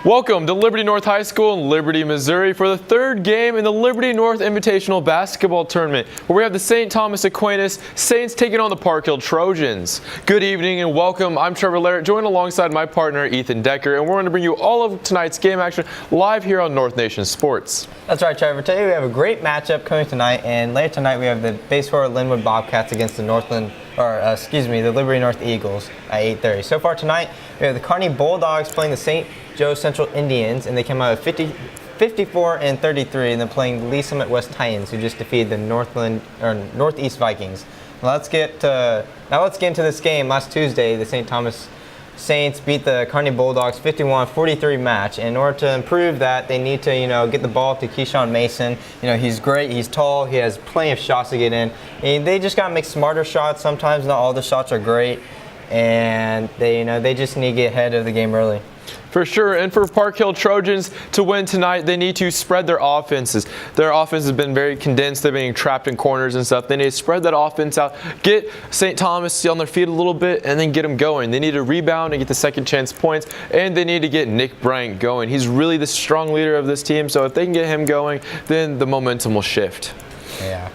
Welcome to Liberty North High School in Liberty, Missouri for the third game in the Liberty North Invitational Basketball Tournament, where we have the St. Thomas Aquinas Saints taking on the Park Hill Trojans. Good evening and welcome. I'm Trevor Larrett, joined alongside my partner Ethan Decker, and we're going to bring you all of tonight's game action live here on North Nation Sports. That's right, Trevor. Today we have a great matchup coming tonight, and later tonight we have the Bayswater Linwood Bobcats against the the Liberty North Eagles at 8:30. So far tonight, we have the Kearney Bulldogs playing the St. Joe Central Indians, and they came out at 54-33, and then playing Lee Summit West Titans, who just defeated the Northeast Vikings. Now let's get into this game. Last Tuesday, the St. Thomas Saints beat the Kearney Bulldogs 51-43 match. In order to improve that, they need to, get the ball to Keyshawn Mason. He's great, he's tall, he has plenty of shots to get in. And they just gotta make smarter shots. Sometimes not all the shots are great, and they just need to get ahead of the game early. For sure, and for Park Hill Trojans to win tonight, they need to spread their offenses. Their offense has been very condensed. They're being trapped in corners and stuff. They need to spread that offense out, get St. Thomas on their feet a little bit, and then get them going. They need to rebound and get the second chance points, and they need to get Nick Bryant going. He's really the strong leader of this team, so if they can get him going, then the momentum will shift. Yeah.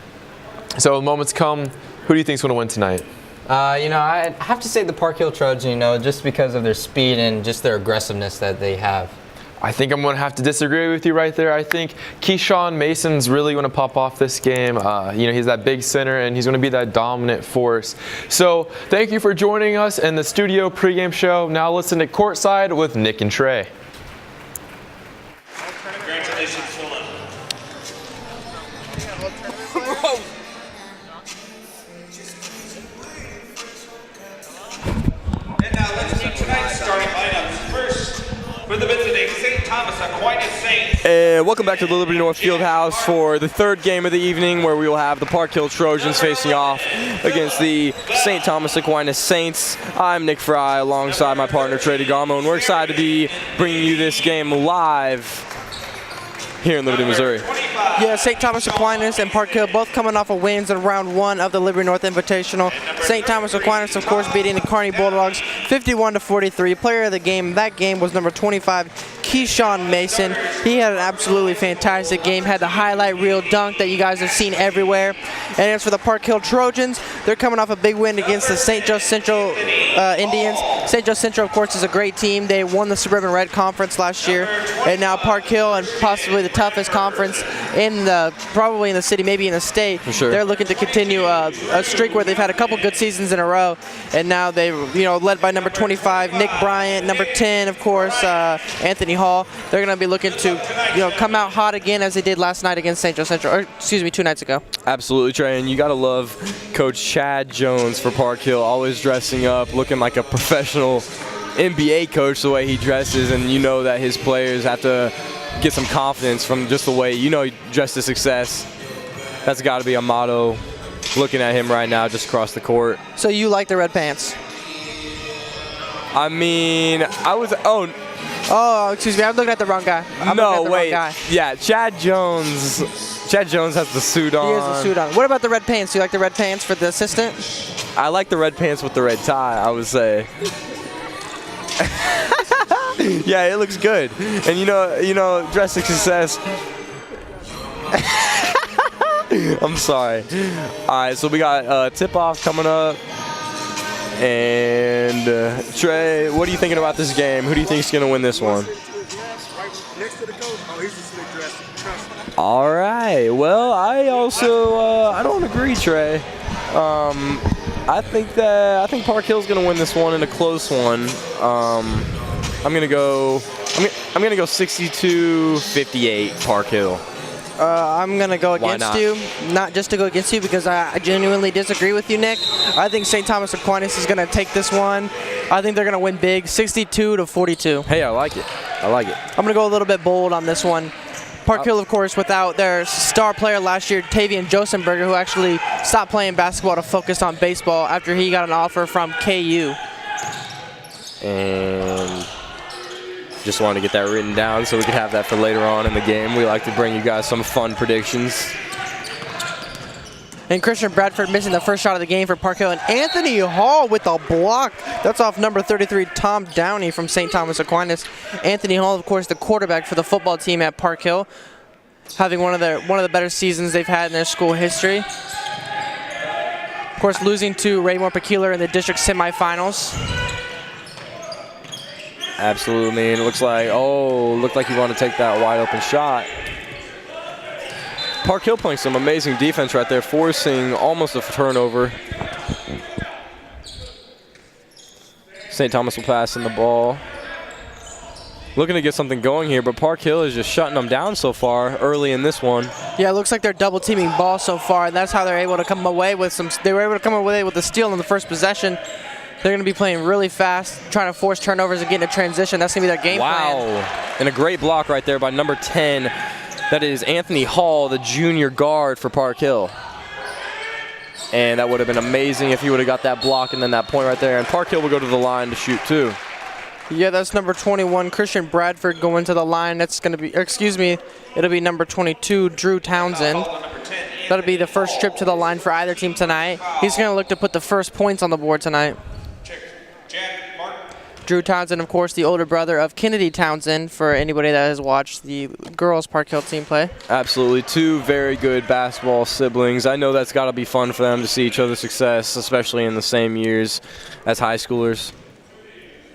So when moments come, who do you think is going to win tonight? I have to say the Park Hill Trojans, just because of their speed and just their aggressiveness that they have. I think I'm going to have to disagree with you right there. I think Keyshawn Mason's really going to pop off this game. He's that big center, and he's going to be that dominant force. So thank you for joining us in the studio pregame show. Now listen to Courtside with Nick and Trey. Congratulations, Philip. And now let's see tonight's starting lineups. First, for the visiting St. Thomas Aquinas Saints. And welcome back to the Liberty North Fieldhouse for the third game of the evening, where we will have the Park Hill Trojans facing off against the St. Thomas Aquinas Saints. I'm Nick Fry alongside my partner Trey DeGarmo, and we're excited to be bringing you this game live here in Liberty, Missouri. Yeah, St. Thomas Aquinas and Park Hill both coming off of wins in round one of the Liberty North Invitational. St. Thomas Aquinas, of course, beating the Kearney Bulldogs 51-43. Player of the game, that game was number 25, Keyshawn Mason. He had an absolutely fantastic game, had the highlight reel dunk that you guys have seen everywhere. And as for the Park Hill Trojans, they're coming off a big win against the St. Joe Central Indians. St. Joe Central, of course, is a great team. They won the Suburban Red Conference last year. And now Park Hill, and possibly the toughest conference probably in the city, maybe in the state. For sure. They're looking to continue a streak where they've had a couple good seasons in a row, and now they, led by number 25 Nick Bryant, number 10, of course, Anthony Hall. They're going to be looking to, come out hot again as they did last night against St. Joe Central, or excuse me, 2 nights ago. Absolutely, Trey, and you got to love Coach Chad Jones for Park Hill, always dressing up, looking like a professional NBA coach the way he dresses, and you know that his players have to get some confidence from just the way, he dressed to success. That's got to be a motto looking at him right now just across the court. So you like the red pants? I mean, Oh, excuse me, I'm looking at the wrong guy. No, wait. Yeah, Chad Jones has the suit on. He has the suit on. What about the red pants? Do you like the red pants for the assistant? I like the red pants with the red tie, I would say. Yeah, it looks good. And dress to success. I'm sorry. All right, so we got tip-off coming up. And Trey, what are you thinking about this game? Who do you think is going to win this one? All right. Well, I also I don't agree, Trey. I think Park Hill's going to win this one in a close one. I'm gonna go 62-58 Park Hill. I'm going to go against you, not just to go against you, because I genuinely disagree with you, Nick. I think St. Thomas Aquinas is going to take this one. I think they're going to win big, 62-42. Hey, I like it. I'm going to go a little bit bold on this one. Park Hill, of course, without their star player last year, Tavian Josenberger, who actually stopped playing basketball to focus on baseball after he got an offer from KU. And just wanted to get that written down so we could have that for later on in the game. We like to bring you guys some fun predictions. And Christian Bradford missing the first shot of the game for Park Hill. And Anthony Hall with a block. That's off number 33, Tom Downey from St. Thomas Aquinas. Anthony Hall, of course, the quarterback for the football team at Park Hill, having one of the better seasons they've had in their school history. Of course, losing to Raymore Peculiar in the district semifinals. Absolutely, and it looks like, looked like you want to take that wide open shot. Park Hill playing some amazing defense right there, forcing almost a turnover. St. Thomas will pass in the ball. Looking to get something going here, but Park Hill is just shutting them down so far early in this one. Yeah, it looks like they're double teaming ball so far, and that's how they're able to come away with some. They were able to come away with the steal in the first possession. They're going to be playing really fast, trying to force turnovers and get in a transition. That's going to be their game plan. Wow, and a great block right there by number 10. That is Anthony Hall, the junior guard for Park Hill. And that would have been amazing if he would have got that block and then that point right there. And Park Hill will go to the line to shoot too. Yeah, that's number 21, Christian Bradford, going to the line. That's going to be, it'll be number 22, Drew Townsend. That'll be the first trip to the line for either team tonight. He's going to look to put the first points on the board tonight. Drew Townsend, of course, the older brother of Kennedy Townsend, for anybody that has watched the girls Park Hill team play. Absolutely, two very good basketball siblings. I know that's got to be fun for them to see each other's success, especially in the same years as high schoolers.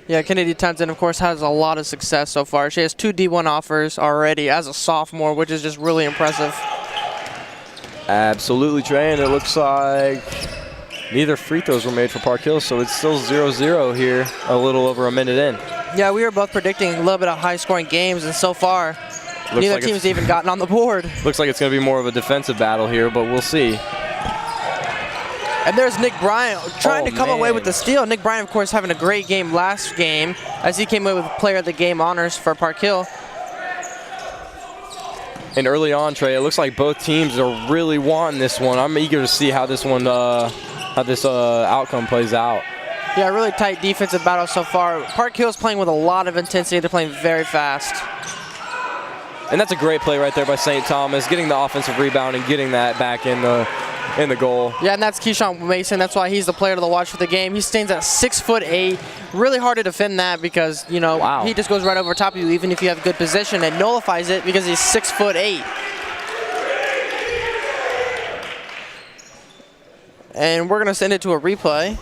Yeah, Kennedy Townsend, of course, has a lot of success so far. She has 2 D1 offers already as a sophomore, which is just really impressive. Absolutely, Trey, and it looks like neither free throws were made for Park Hill, so it's still 0-0 here, a little over a minute in. Yeah, we were both predicting a little bit of high-scoring games, and so far, neither team's even gotten on the board. Looks like it's going to be more of a defensive battle here, but we'll see. And there's Nick Bryant trying to come away with the steal. Nick Bryant, of course, having a great game last game as he came away with Player of the Game honors for Park Hill. And early on, Trey, it looks like both teams are really wanting this one. I'm eager to see how this one, outcome plays out. Yeah, really tight defensive battle so far. Park Hill's playing with a lot of intensity. They're playing very fast. And that's a great play right there by St. Thomas, getting the offensive rebound and getting that back in the goal. Yeah, and that's Keyshawn Mason. That's why he's the player to watch for the game. He stands at 6'8". Really hard to defend that because, you know, wow, he just goes right over top of you even if you have good position. It nullifies it because he's 6'8". And we're going to send it to a replay.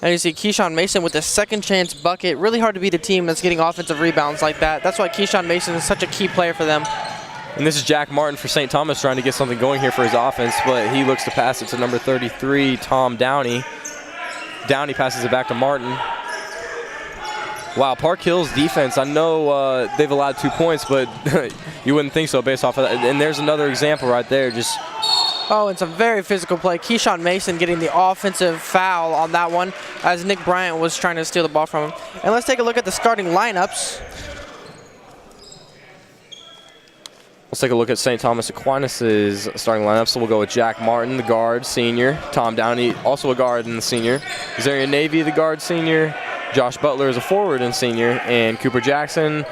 And you see Keyshawn Mason with the second chance bucket. Really hard to beat a team that's getting offensive rebounds like that. That's why Keyshawn Mason is such a key player for them. And this is Jack Martin for St. Thomas trying to get something going here for his offense, but he looks to pass it to number 33, Tom Downey. Downey passes it back to Martin. Wow, Park Hill's defense, I know they've allowed 2 points, but you wouldn't think so based off of that. And there's another example right there. Oh, it's a very physical play. Keyshawn Mason getting the offensive foul on that one as Nick Bryant was trying to steal the ball from him. And let's take a look at the starting lineups. Let's take a look at St. Thomas Aquinas' starting lineup. So we'll go with Jack Martin, the guard, senior. Tom Downey, also a guard and the senior. Zarian Navy, the guard, senior. Josh Butler is a forward and senior. And Cooper Jackson,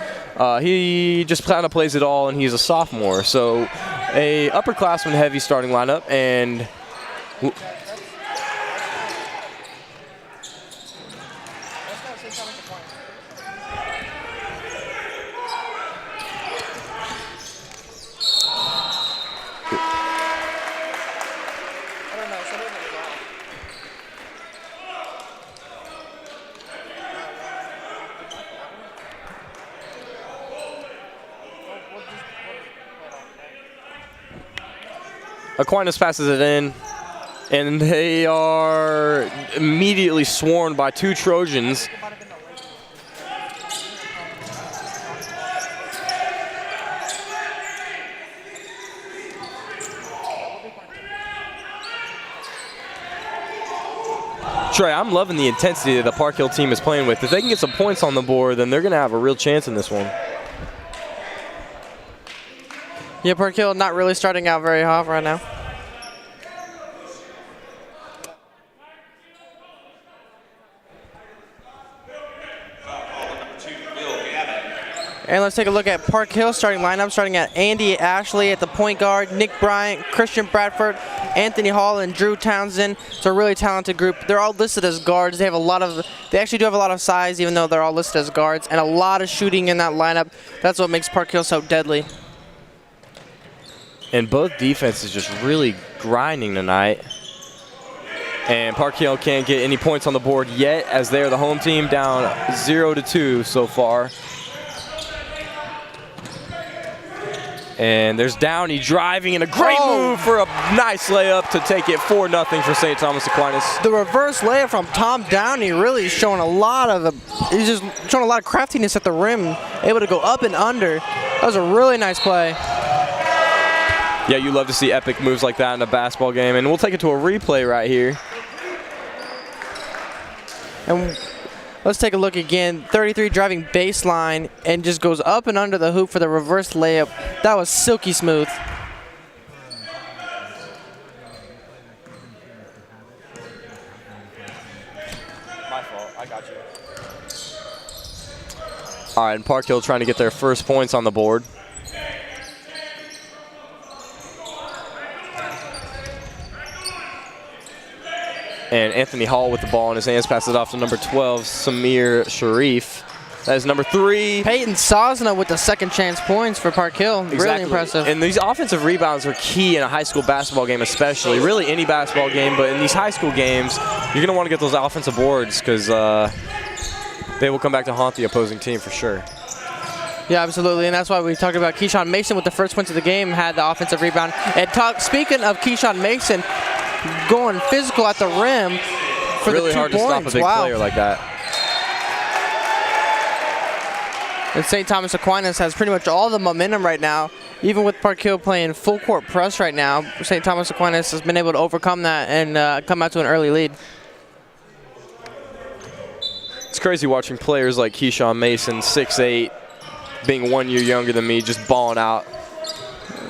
he just kind of plays it all, and he's a sophomore. So a upperclassman heavy starting lineup. And Aquinas passes it in, and they are immediately swarmed by 2 Trojans. Trey, I'm loving the intensity that the Park Hill team is playing with. If they can get some points on the board, then they're going to have a real chance in this one. Yeah, Park Hill not really starting out very hot right now. And let's take a look at Park Hill starting lineup, starting at Andy Ashley at the point guard, Nick Bryant, Christian Bradford, Anthony Hall, and Drew Townsend. It's a really talented group. They're all listed as guards. They actually do have a lot of size, even though they're all listed as guards, and a lot of shooting in that lineup. That's what makes Park Hill so deadly. And both defenses just really grinding tonight. And Park Hill can't get any points on the board yet, as they're the home team, down 0-2 so far. And there's Downey driving, and a great move for a nice layup to take it 4-0 for St. Thomas Aquinas. The reverse layup from Tom Downey really showing he's just showing a lot of craftiness at the rim, able to go up and under. That was a really nice play. Yeah, you love to see epic moves like that in a basketball game, and we'll take it to a replay right here. And let's take a look again. 33 driving baseline and just goes up and under the hoop for the reverse layup. That was silky smooth. My fault, I got you. All right, and Park Hill trying to get their first points on the board. And Anthony Hall with the ball in his hands, passes it off to number 12, Samir Sharif. That is number 3. Peyton Sosna with the second chance points for Park Hill. Exactly. Really impressive. And these offensive rebounds are key in a high school basketball game especially. Really any basketball game, but in these high school games, you're going to want to get those offensive boards because they will come back to haunt the opposing team for sure. Yeah, absolutely, and that's why we talked about Keyshawn Mason with the first points of the game, had the offensive rebound. And speaking of Keyshawn Mason, going physical at the rim for really the 2 hard points. To stop a big player like that. And St. Thomas Aquinas has pretty much all the momentum right now. Even with Park Hill playing full court press right now, St. Thomas Aquinas has been able to overcome that and come out to an early lead. It's crazy watching players like Keyshawn Mason, 6'8", being 1 year younger than me, just balling out.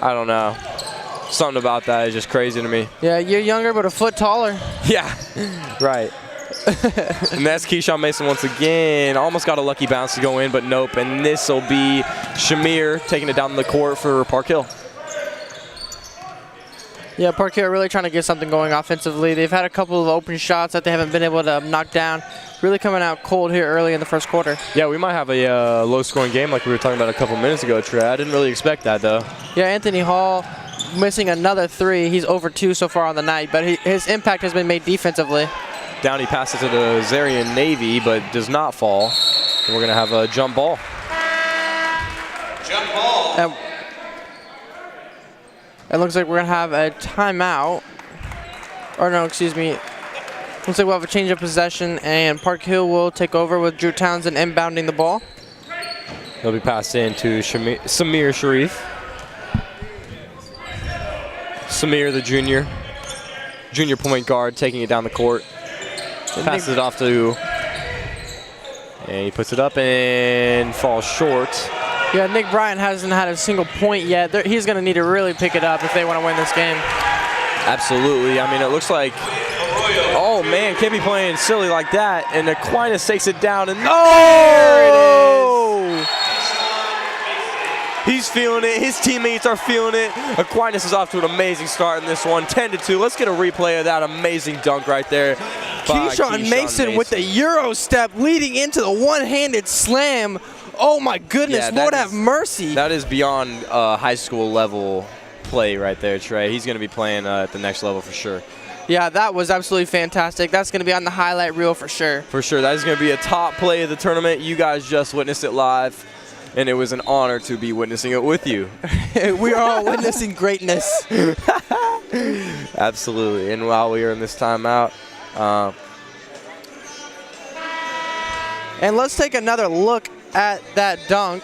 I don't know. Something about that is just crazy to me. Yeah, you're younger but a foot taller. Yeah, right. And that's Keyshawn Mason once again. Almost got a lucky bounce to go in, but nope. And this will be Shamir taking it down the court for Park Hill. Yeah, Park Hill really trying to get something going offensively. They've had a couple of open shots that they haven't been able to knock down. Really coming out cold here early in the first quarter. Yeah, we might have a low-scoring game like we were talking about a couple minutes ago, Trey. I didn't really expect that, though. Yeah, Anthony Hall missing another 3. He's over 2 so far on the night, but his impact has been made defensively. Downey passes to the Zarian Navy, but does not fall. And we're going to have a jump ball. Jump ball. It looks like we're going to have a timeout. Or no, excuse me. Looks like we'll have a change of possession, and Park Hill will take over with Drew Townsend inbounding the ball. It'll be passed in to Samir Sharif. Samir, the junior point guard, taking it down the court. Passes it off to, and he puts it up and falls short. Yeah, Nick Bryant hasn't had a single point yet. He's going to need to really pick it up if they want to win this game. Absolutely. I mean, it looks like, oh man, can't be playing silly like that. And Aquinas takes it down, and there it is. He's feeling it. His teammates are feeling it. Aquinas is off to an amazing start in this one, 10-2. Let's get a replay of that amazing dunk right there. Keyshawn Mason with the Euro step leading into the one-handed slam. Oh my goodness, Yeah, Lord have mercy. That is beyond high school level play right there, Trey. He's going to be playing at the next level for sure. Yeah, that was absolutely fantastic. That's going to be on the highlight reel for sure. For sure. That is going to be a top play of the tournament. You guys just witnessed it live, and it was an honor to be witnessing it with you. We are all witnessing greatness. Absolutely. And while we are in this timeout, and let's take another look at that dunk,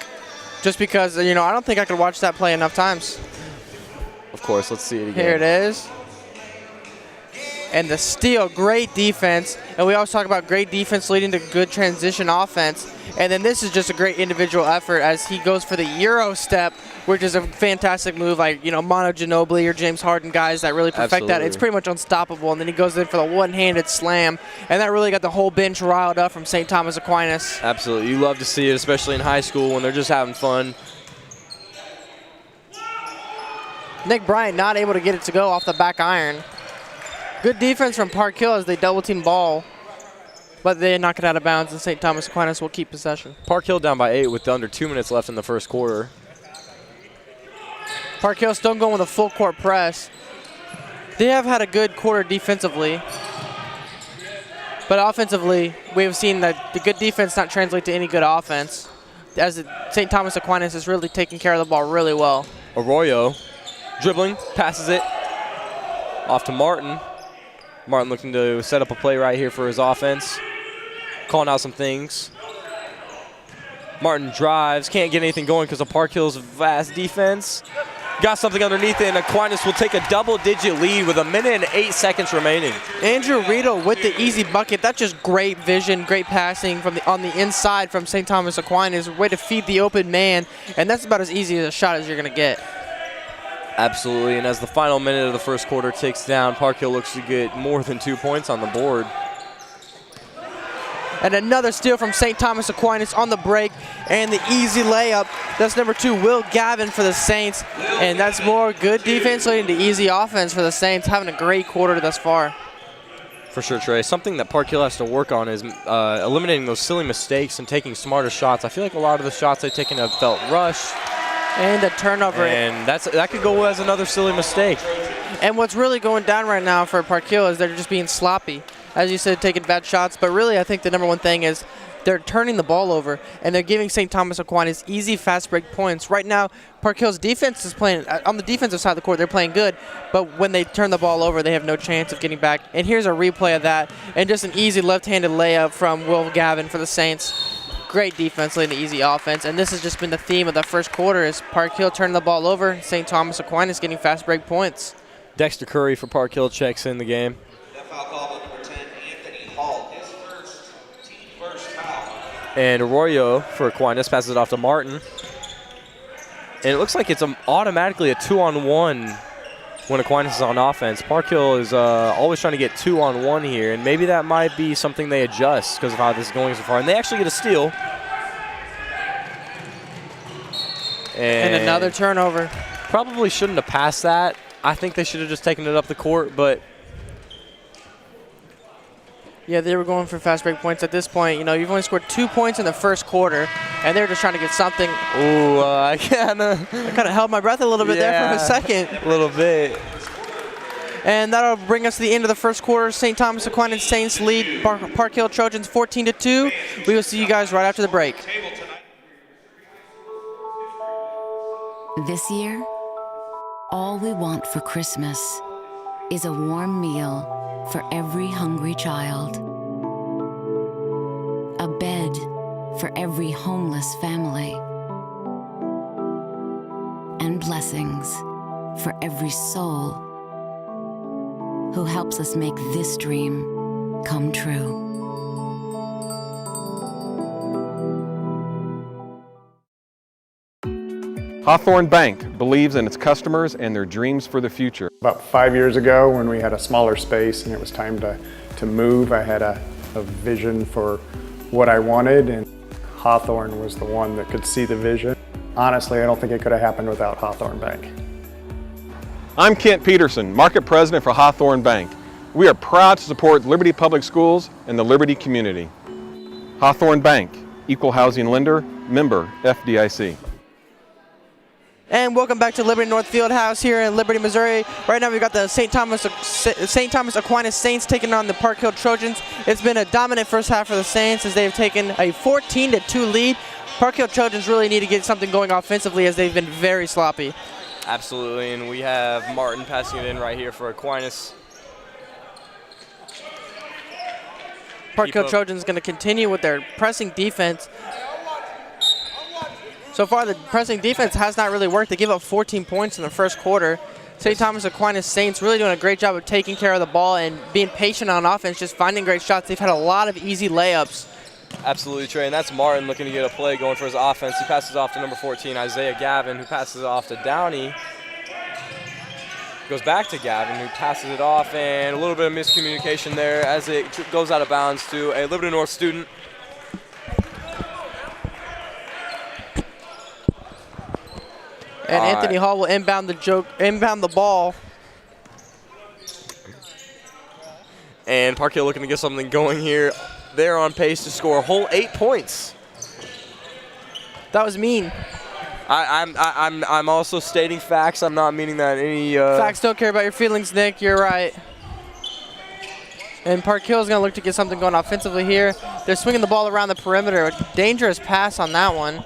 just because, you know, I don't think I could watch that play enough times. of course, let's see it again. Here it is. And the steal, great defense. And we always talk about great defense leading to good transition offense. And then this is just a great individual effort as he goes for the Euro step, which is a fantastic move, like, you know, Mono Ginobili or James Harden, guys that really perfect that. It's pretty much unstoppable, and then he goes in for the one-handed slam, and that really got the whole bench riled up from St. Thomas Aquinas. Absolutely. You love to see it, especially in high school when they're just having fun. Nick Bryant not able to get it to go off the back iron. Good defense from Park Hill as they double-team ball, but they knock it out of bounds, and St. Thomas Aquinas will keep possession. Park Hill down by 8 with under 2 minutes left in the first quarter. Park Hill still going with a full court press. They have had a good quarter defensively, but offensively, we've seen that the good defense not translate to any good offense, as St. Thomas Aquinas is really taking care of the ball really well. Arroyo dribbling, passes it off to Martin. Martin looking to set up a play right here for his offense, calling out some things. Martin drives, can't get anything going because of Park Hill's vast defense. Got something underneath it, and Aquinas will take a double-digit lead with 1 minute and 8 seconds remaining. Andrew Riedel with the easy bucket. That's just great vision, great passing from on the inside from St. Thomas Aquinas. Way to feed the open man, and that's about as easy a shot as you're going to get. Absolutely, and as the final minute of the first quarter ticks down, Park Hill looks to get more than 2 points on the board. And another steal from St. Thomas Aquinas on the break, and the easy layup. That's number 2, Will Gavin for the Saints, and that's more good defense leading to easy offense for the Saints, having a great quarter thus far. For sure, Trey. Something that Park Hill has to work on is eliminating those silly mistakes and taking smarter shots. I feel like a lot of the shots they've taken have felt rushed. And a turnover. And that could go as another silly mistake. And what's really going down right now for Park Hill is they're just being sloppy. As you said, taking bad shots. But really, I think the number one thing is they're turning the ball over, and they're giving St. Thomas Aquinas easy, fast break points. Right now, Park Hill's defense is playing, on the defensive side of the court, they're playing good. But when they turn the ball over, they have no chance of getting back. And here's a replay of that. And just an easy left-handed layup from Will Gavin for the Saints. Great defense leading to easy offense, and this has just been the theme of the first quarter is Park Hill turning the ball over, St. Thomas Aquinas getting fast break points. Dexter Curry for Park Hill checks in the game. The foul call on number 10, Anthony Hall. His team first foul. And Arroyo for Aquinas passes it off to Martin. And it looks like it's automatically a 2-on-1 when Aquinas is on offense. Park Hill is always trying to get 2-on-1 here, and maybe that might be something they adjust because of how this is going so far. And they actually get a steal. And another turnover. Probably shouldn't have passed that. I think they should have just taken it up the court, but yeah, they were going for fast break points at this point. You know, you've only scored 2 points in the first quarter, and they're just trying to get something. Ooh, I kind of held my breath a little bit there for a second. A little bit. And that'll bring us to the end of the first quarter. St. Thomas Aquinas Saints lead Park Hill Trojans 14-2. We will see you guys right after the break. This year, all we want for Christmas is a warm meal for every hungry child, a bed for every homeless family, and blessings for every soul who helps us make this dream come true. Hawthorn Bank believes in its customers and their dreams for the future. About 5 years ago, when we had a smaller space and it was time to move, I had a vision for what I wanted, and Hawthorn was the one that could see the vision. Honestly, I don't think it could have happened without Hawthorn Bank. I'm Kent Peterson, Market President for Hawthorn Bank. We are proud to support Liberty Public Schools and the Liberty community. Hawthorn Bank, Equal Housing Lender, member FDIC. And welcome back to Liberty North Fieldhouse here in Liberty, Missouri. Right now we've got the St. Thomas Aquinas Saints taking on the Park Hill Trojans. It's been a dominant first half for the Saints as they've taken a 14-2 lead. Park Hill Trojans really need to get something going offensively as they've been very sloppy. Absolutely, and we have Martin passing it in right here for Aquinas. Park Hill Trojans going to continue with their pressing defense. So far, the pressing defense has not really worked. They give up 14 points in the first quarter. St. Thomas Aquinas Saints really doing a great job of taking care of the ball and being patient on offense, just finding great shots. They've had a lot of easy layups. Absolutely, Trey, and that's Martin looking to get a play going for his offense. He passes off to number 14, Isaiah Gavin, who passes it off to Downey. Goes back to Gavin, who passes it off, and a little bit of miscommunication there as it goes out of bounds to a Liberty North student. And Anthony Hall will inbound the ball. And Park Hill looking to get something going here. They're on pace to score a whole 8 points. That was mean. I'm also stating facts. I'm not meaning that any. Facts don't care about your feelings, Nick. You're right. And Park Hill is going to look to get something going offensively here. They're swinging the ball around the perimeter. A dangerous pass on that one.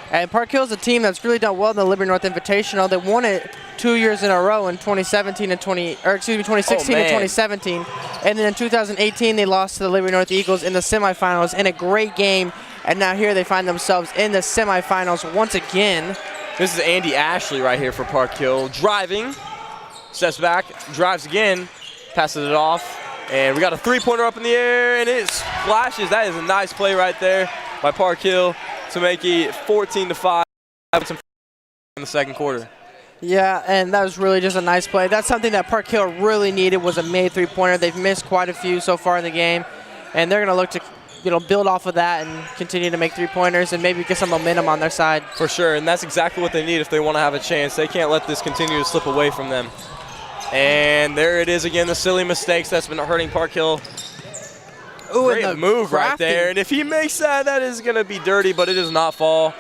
And Park Hill is a team that's really done well in the Liberty North Invitational. They won it 2 years in a row in 2016 and 2017. And then in 2018, they lost to the Liberty North Eagles in the semifinals in a great game. And now here they find themselves in the semifinals once again. This is Andy Ashley right here for Park Hill. Driving, steps back, drives again, passes it off. And we got a three-pointer up in the air, and it splashes. That is a nice play right there by Park Hill to make it 14-5 in the second quarter. Yeah, and that was really just a nice play. That's something that Park Hill really needed, was a made three-pointer. They've missed quite a few so far in the game, and they're going to look to build off of that and continue to make three-pointers and maybe get some momentum on their side. For sure, and that's exactly what they need if they want to have a chance. They can't let this continue to slip away from them. And there it is again, the silly mistakes that's been hurting Park Hill. Ooh, great move right there. And if he makes that, that is going to be dirty, but it does not fall.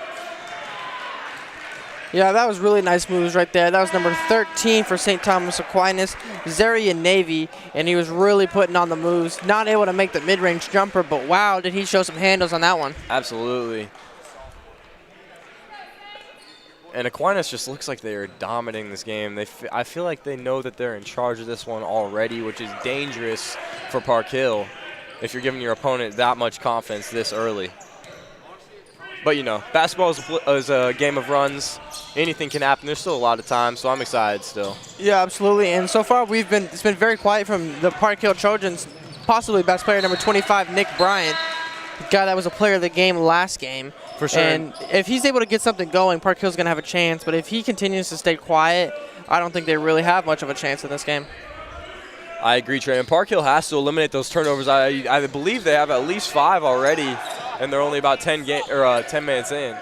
Yeah, that was really nice moves right there. That was number 13 for St. Thomas Aquinas, Zarian Navy, and he was really putting on the moves. Not able to make the mid-range jumper, but wow, did he show some handles on that one. Absolutely. And Aquinas just looks like they are dominating this game. I feel like they know that they're in charge of this one already, which is dangerous for Park Hill if you're giving your opponent that much confidence this early. But, basketball is a game of runs. Anything can happen. There's still a lot of time, so I'm excited still. Yeah, absolutely. And so far, it's been very quiet from the Park Hill Trojans. Possibly best player, number 25, Nick Bryant, the guy that was a player of the game last game. For sure. And if he's able to get something going, Park Hill's going to have a chance. But if he continues to stay quiet, I don't think they really have much of a chance in this game. I agree, Trey. And Park Hill has to eliminate those turnovers. I believe they have at least 5 already, and they're only about 10 minutes in.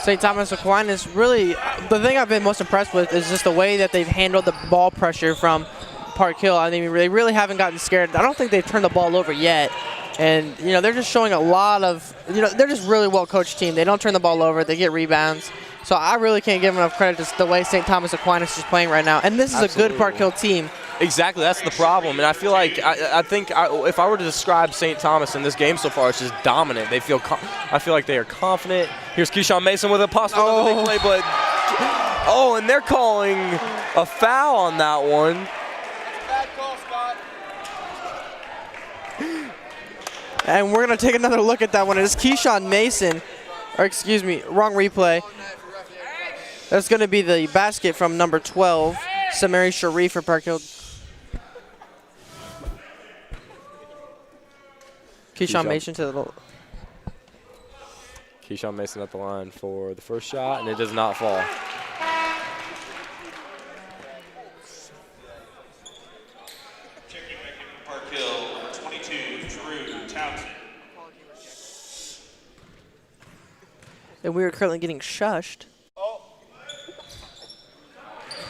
St. Thomas Aquinas, really, the thing I've been most impressed with is just the way that they've handled the ball pressure from Park Hill. I mean, they really haven't gotten scared. I don't think they've turned the ball over yet. And, they're just showing a lot of, they're just really well-coached team. They don't turn the ball over. They get rebounds. So I really can't give enough credit to the way St. Thomas Aquinas is playing right now. And this is Absolutely. A good Park Hill team. Exactly, that's the problem. And I feel like, if I were to describe St. Thomas in this game so far, it's just dominant. I feel like they are confident. Here's Keyshawn Mason with a possible big play, but and they're calling a foul on that one. Bad call, Scott. And we're going to take another look at that one. It's Keyshawn Mason, wrong replay. That's going to be the basket from number 12, Samari Sharif for Park Hill. Keyshawn Mason to the Keyshawn Mason at the line for the first shot, and it does not fall. Checking back in from Park Hill, 22, Drew Townsend. And we are currently getting shushed.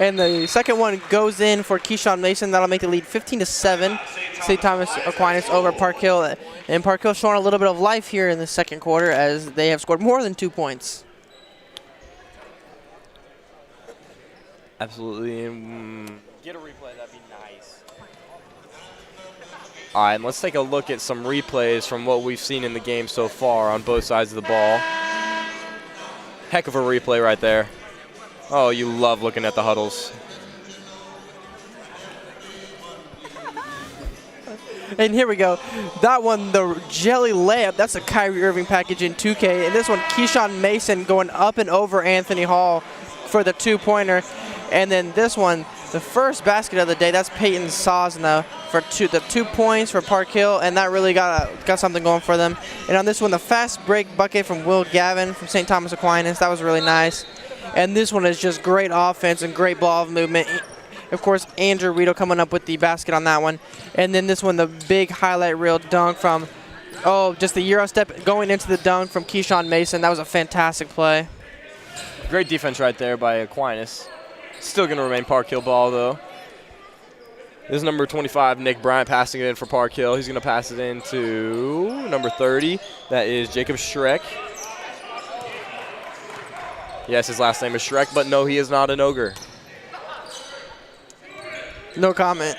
And the second one goes in for Keyshawn Mason. That'll make the lead 15-7. St. Thomas Aquinas over Park Hill. And Park Hill showing a little bit of life here in the second quarter as they have scored more than 2 points. Absolutely. Get a replay, that'd be nice. All right, and let's take a look at some replays from what we've seen in the game so far on both sides of the ball. Heck of a replay right there. Oh, you love looking at the huddles. And here we go. That one, the jelly layup, that's a Kyrie Irving package in 2K. And this one, Keyshawn Mason going up and over Anthony Hall for the two-pointer. And then this one, the first basket of the day. That's Peyton Sosna for the 2 points for Park Hill, and that really got something going for them. And on this one, the fast break bucket from Will Gavin from St. Thomas Aquinas. That was really nice. And this one is just great offense and great ball movement. Of course, Andrew Rito coming up with the basket on that one. And then this one, the big highlight reel dunk from, just the Euro step going into the dunk from Keyshawn Mason. That was a fantastic play. Great defense right there by Aquinas. Still going to remain Park Hill ball, though. This is number 25, Nick Bryant, passing it in for Park Hill. He's going to pass it in to number 30. That is Jacob Schreck. Yes, his last name is Schreck, but no, he is not an ogre. No comment.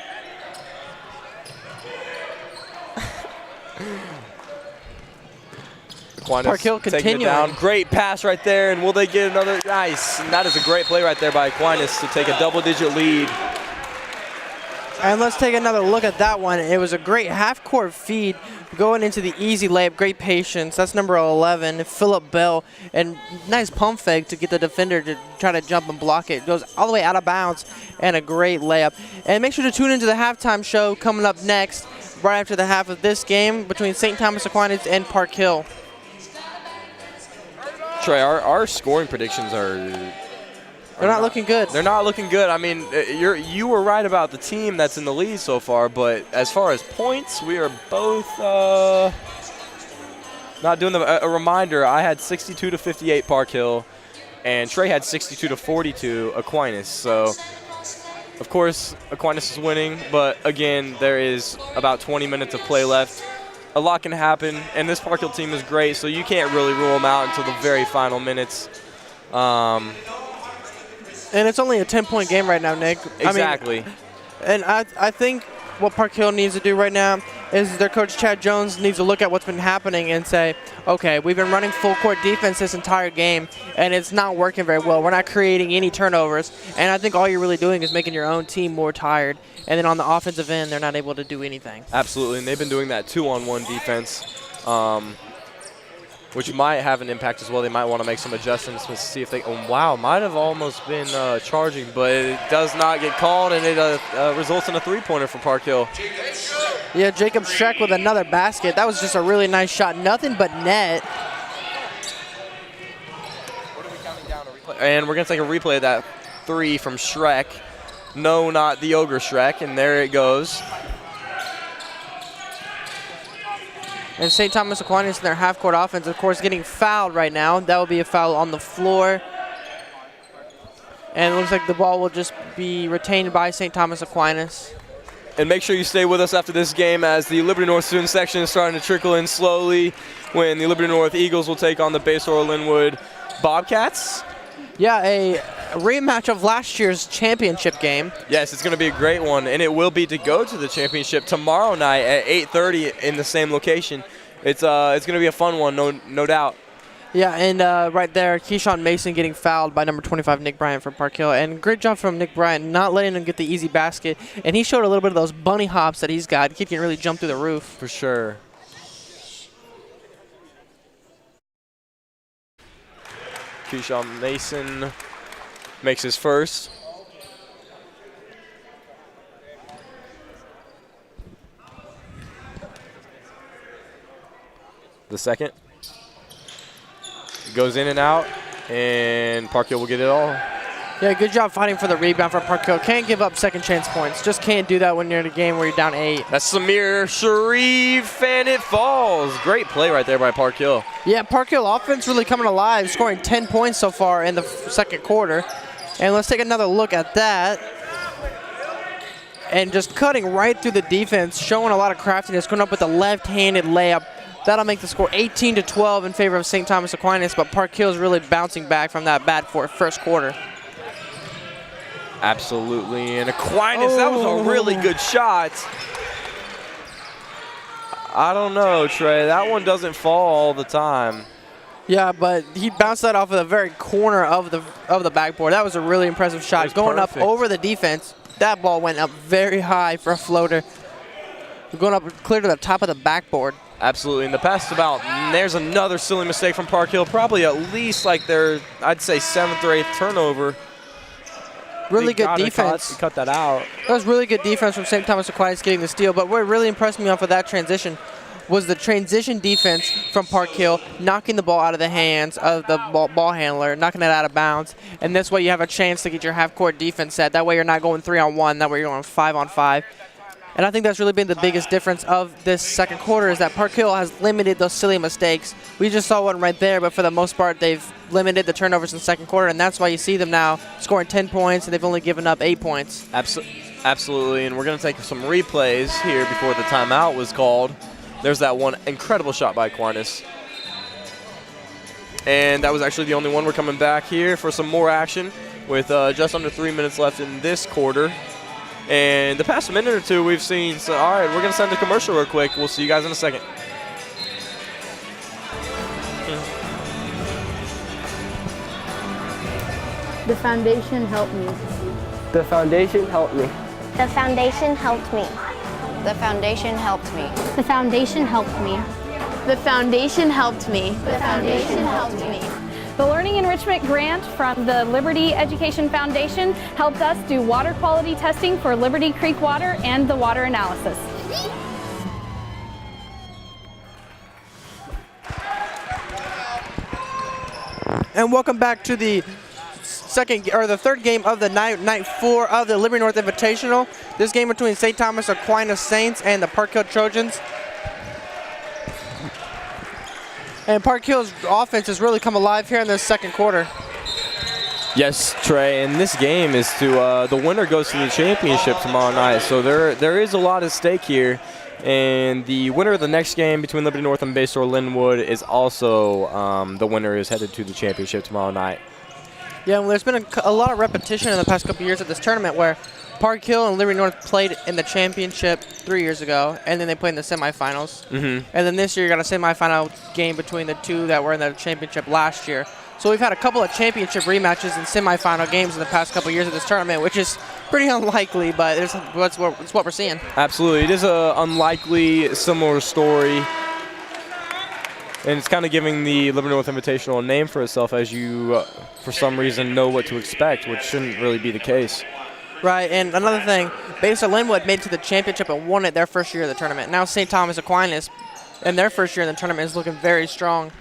Aquinas Park Hill taking it continuing. down. Great pass right there, and will they get another? Nice. And that is a great play right there by Aquinas to take a double-digit lead. And let's take another look at that one. It was a great half-court feed going into the easy layup. Great patience. That's number 11, Phillip Bell. And nice pump fake to get the defender to try to jump and block it. Goes all the way out of bounds, and a great layup. And make sure to tune into the halftime show coming up next, right after the half of this game between St. Thomas Aquinas and Park Hill. Trey, our scoring predictions are They're not looking good. They're not looking good. I mean, you were right about the team that's in the lead so far, but as far as points, we are both not doing a reminder, I had 62 to 58 Park Hill, and Trey had 62 to 42 Aquinas. So, of course, Aquinas is winning, but again, there is about 20 minutes of play left. A lot can happen, and this Park Hill team is great, so you can't really rule them out until the very final minutes. And it's only a 10-point game right now, Nick. Exactly. I think what Park Hill needs to do right now is their coach, Chad Jones, needs to look at what's been happening and say, okay, we've been running full-court defense this entire game, and it's not working very well. We're not creating any turnovers, and I think all you're really doing is making your own team more tired. And then on the offensive end, they're not able to do anything. Absolutely, and they've been doing that 2-on-1 defense, which might have an impact as well. They might want to make some adjustments to see if they – wow, might have almost been charging, but it does not get called, and it results in a three-pointer for Park Hill. Yeah, Jacob Schreck with another basket. That was just a really nice shot. Nothing but net. And we're going to take a replay of that three from Schreck. No, not the Ogre Schreck, and there it goes. And St. Thomas Aquinas in their half-court offense, of course, getting fouled right now. That will be a foul on the floor. And it looks like the ball will just be retained by St. Thomas Aquinas. And make sure you stay with us after this game as the Liberty North student section is starting to trickle in slowly when the Liberty North Eagles will take on the Basehor Linwood Bobcats. Yeah, a rematch of last year's championship game. Yes, it's going to be a great one, and it will be to go to the championship tomorrow night at 8:30 in the same location. It's going to be a fun one, no doubt. Yeah, and right there, Keyshawn Mason getting fouled by number 25, Nick Bryant from Park Hill. And great job from Nick Bryant, not letting him get the easy basket. And he showed a little bit of those bunny hops that he's got. He can really jump through the roof. For sure. Keyshawn Mason makes his first. The second. Goes in and out, and Park Hill will get it all. Yeah, good job fighting for the rebound for Park Hill. Can't give up second chance points. Just can't do that when you're in a game where you're down 8. That's Samir Sharif, and it falls. Great play right there by Park Hill. Yeah, Park Hill offense really coming alive, scoring 10 points so far in the second quarter. And let's take another look at that. And just cutting right through the defense, showing a lot of craftiness, going up with a left-handed layup. That'll make the score 18-12 in favor of St. Thomas Aquinas, but Park Hill is really bouncing back from that bad first quarter. Absolutely, and Aquinas, that was a really good shot. I don't know, Trey. That one doesn't fall all the time. Yeah, but he bounced that off of the very corner of the backboard. That was a really impressive shot. Going perfect. up over the defense, that ball went up very high for a floater. Going up clear to the top of the backboard. Absolutely, and the pass about, there's another silly mistake from Park Hill. Probably at least like their, I'd say, 7th or 8th turnover. Really good God, he defense. cut that out. That was really good defense from St. Thomas Aquinas getting the steal. But what really impressed me off of that transition was the transition defense from Park Hill, knocking the ball out of the hands of the ball handler, knocking it out of bounds. And this way you have a chance to get your half-court defense set. That way you're not going 3-on-1. That way you're going 5-on-5. And I think that's really been the biggest difference of this second quarter is that Park Hill has limited those silly mistakes. We just saw one right there, but for the most part, they've limited the turnovers in the second quarter, and that's why you see them now scoring 10 points, and they've only given up 8 points. Absolutely, and we're going to take some replays here before the timeout was called. There's that one incredible shot by Aquinas. And that was actually the only one. We're coming back here for some more action with just under 3 minutes left in this quarter. And the past minute or two we've seen, so all right, we're going to send a commercial real quick. We'll see you guys in a second. The foundation helped me. The foundation helped me. The foundation helped me. The foundation helped me. The foundation helped me. The foundation helped me. The foundation helped me. The Learning Enrichment Grant from the Liberty Education Foundation helped us do water quality testing for Liberty Creek water and the water analysis. And welcome back to the third game of the night 4 of the Liberty North Invitational. This game between St. Thomas Aquinas Saints and the Park Hill Trojans. And Park Hill's offense has really come alive here in this second quarter. Yes, Trey, and this game is to the winner goes to the championship tomorrow night. So there is a lot at stake here, and the winner of the next game between Liberty North and Baystar Linwood is also the winner is headed to the championship tomorrow night. Yeah, well, there's been a lot of repetition in the past couple years of this tournament where Park Hill and Liberty North played in the championship 3 years ago, and then they played in the semifinals. And then this year you got a semifinal game between the two that were in the championship last year. So we've had a couple of championship rematches and semifinal games in the past couple of years of this tournament, which is pretty unlikely, but it's what we're seeing. Absolutely. It is an unlikely, similar story. And it's kind of giving the Liberty North Invitational a name for itself as you, for some reason, know what to expect, which shouldn't really be the case. Right, and another thing, Baystar Linwood made it to the championship and won it their first year of the tournament. Now St. Thomas Aquinas, in their first year in the tournament, is looking very strong.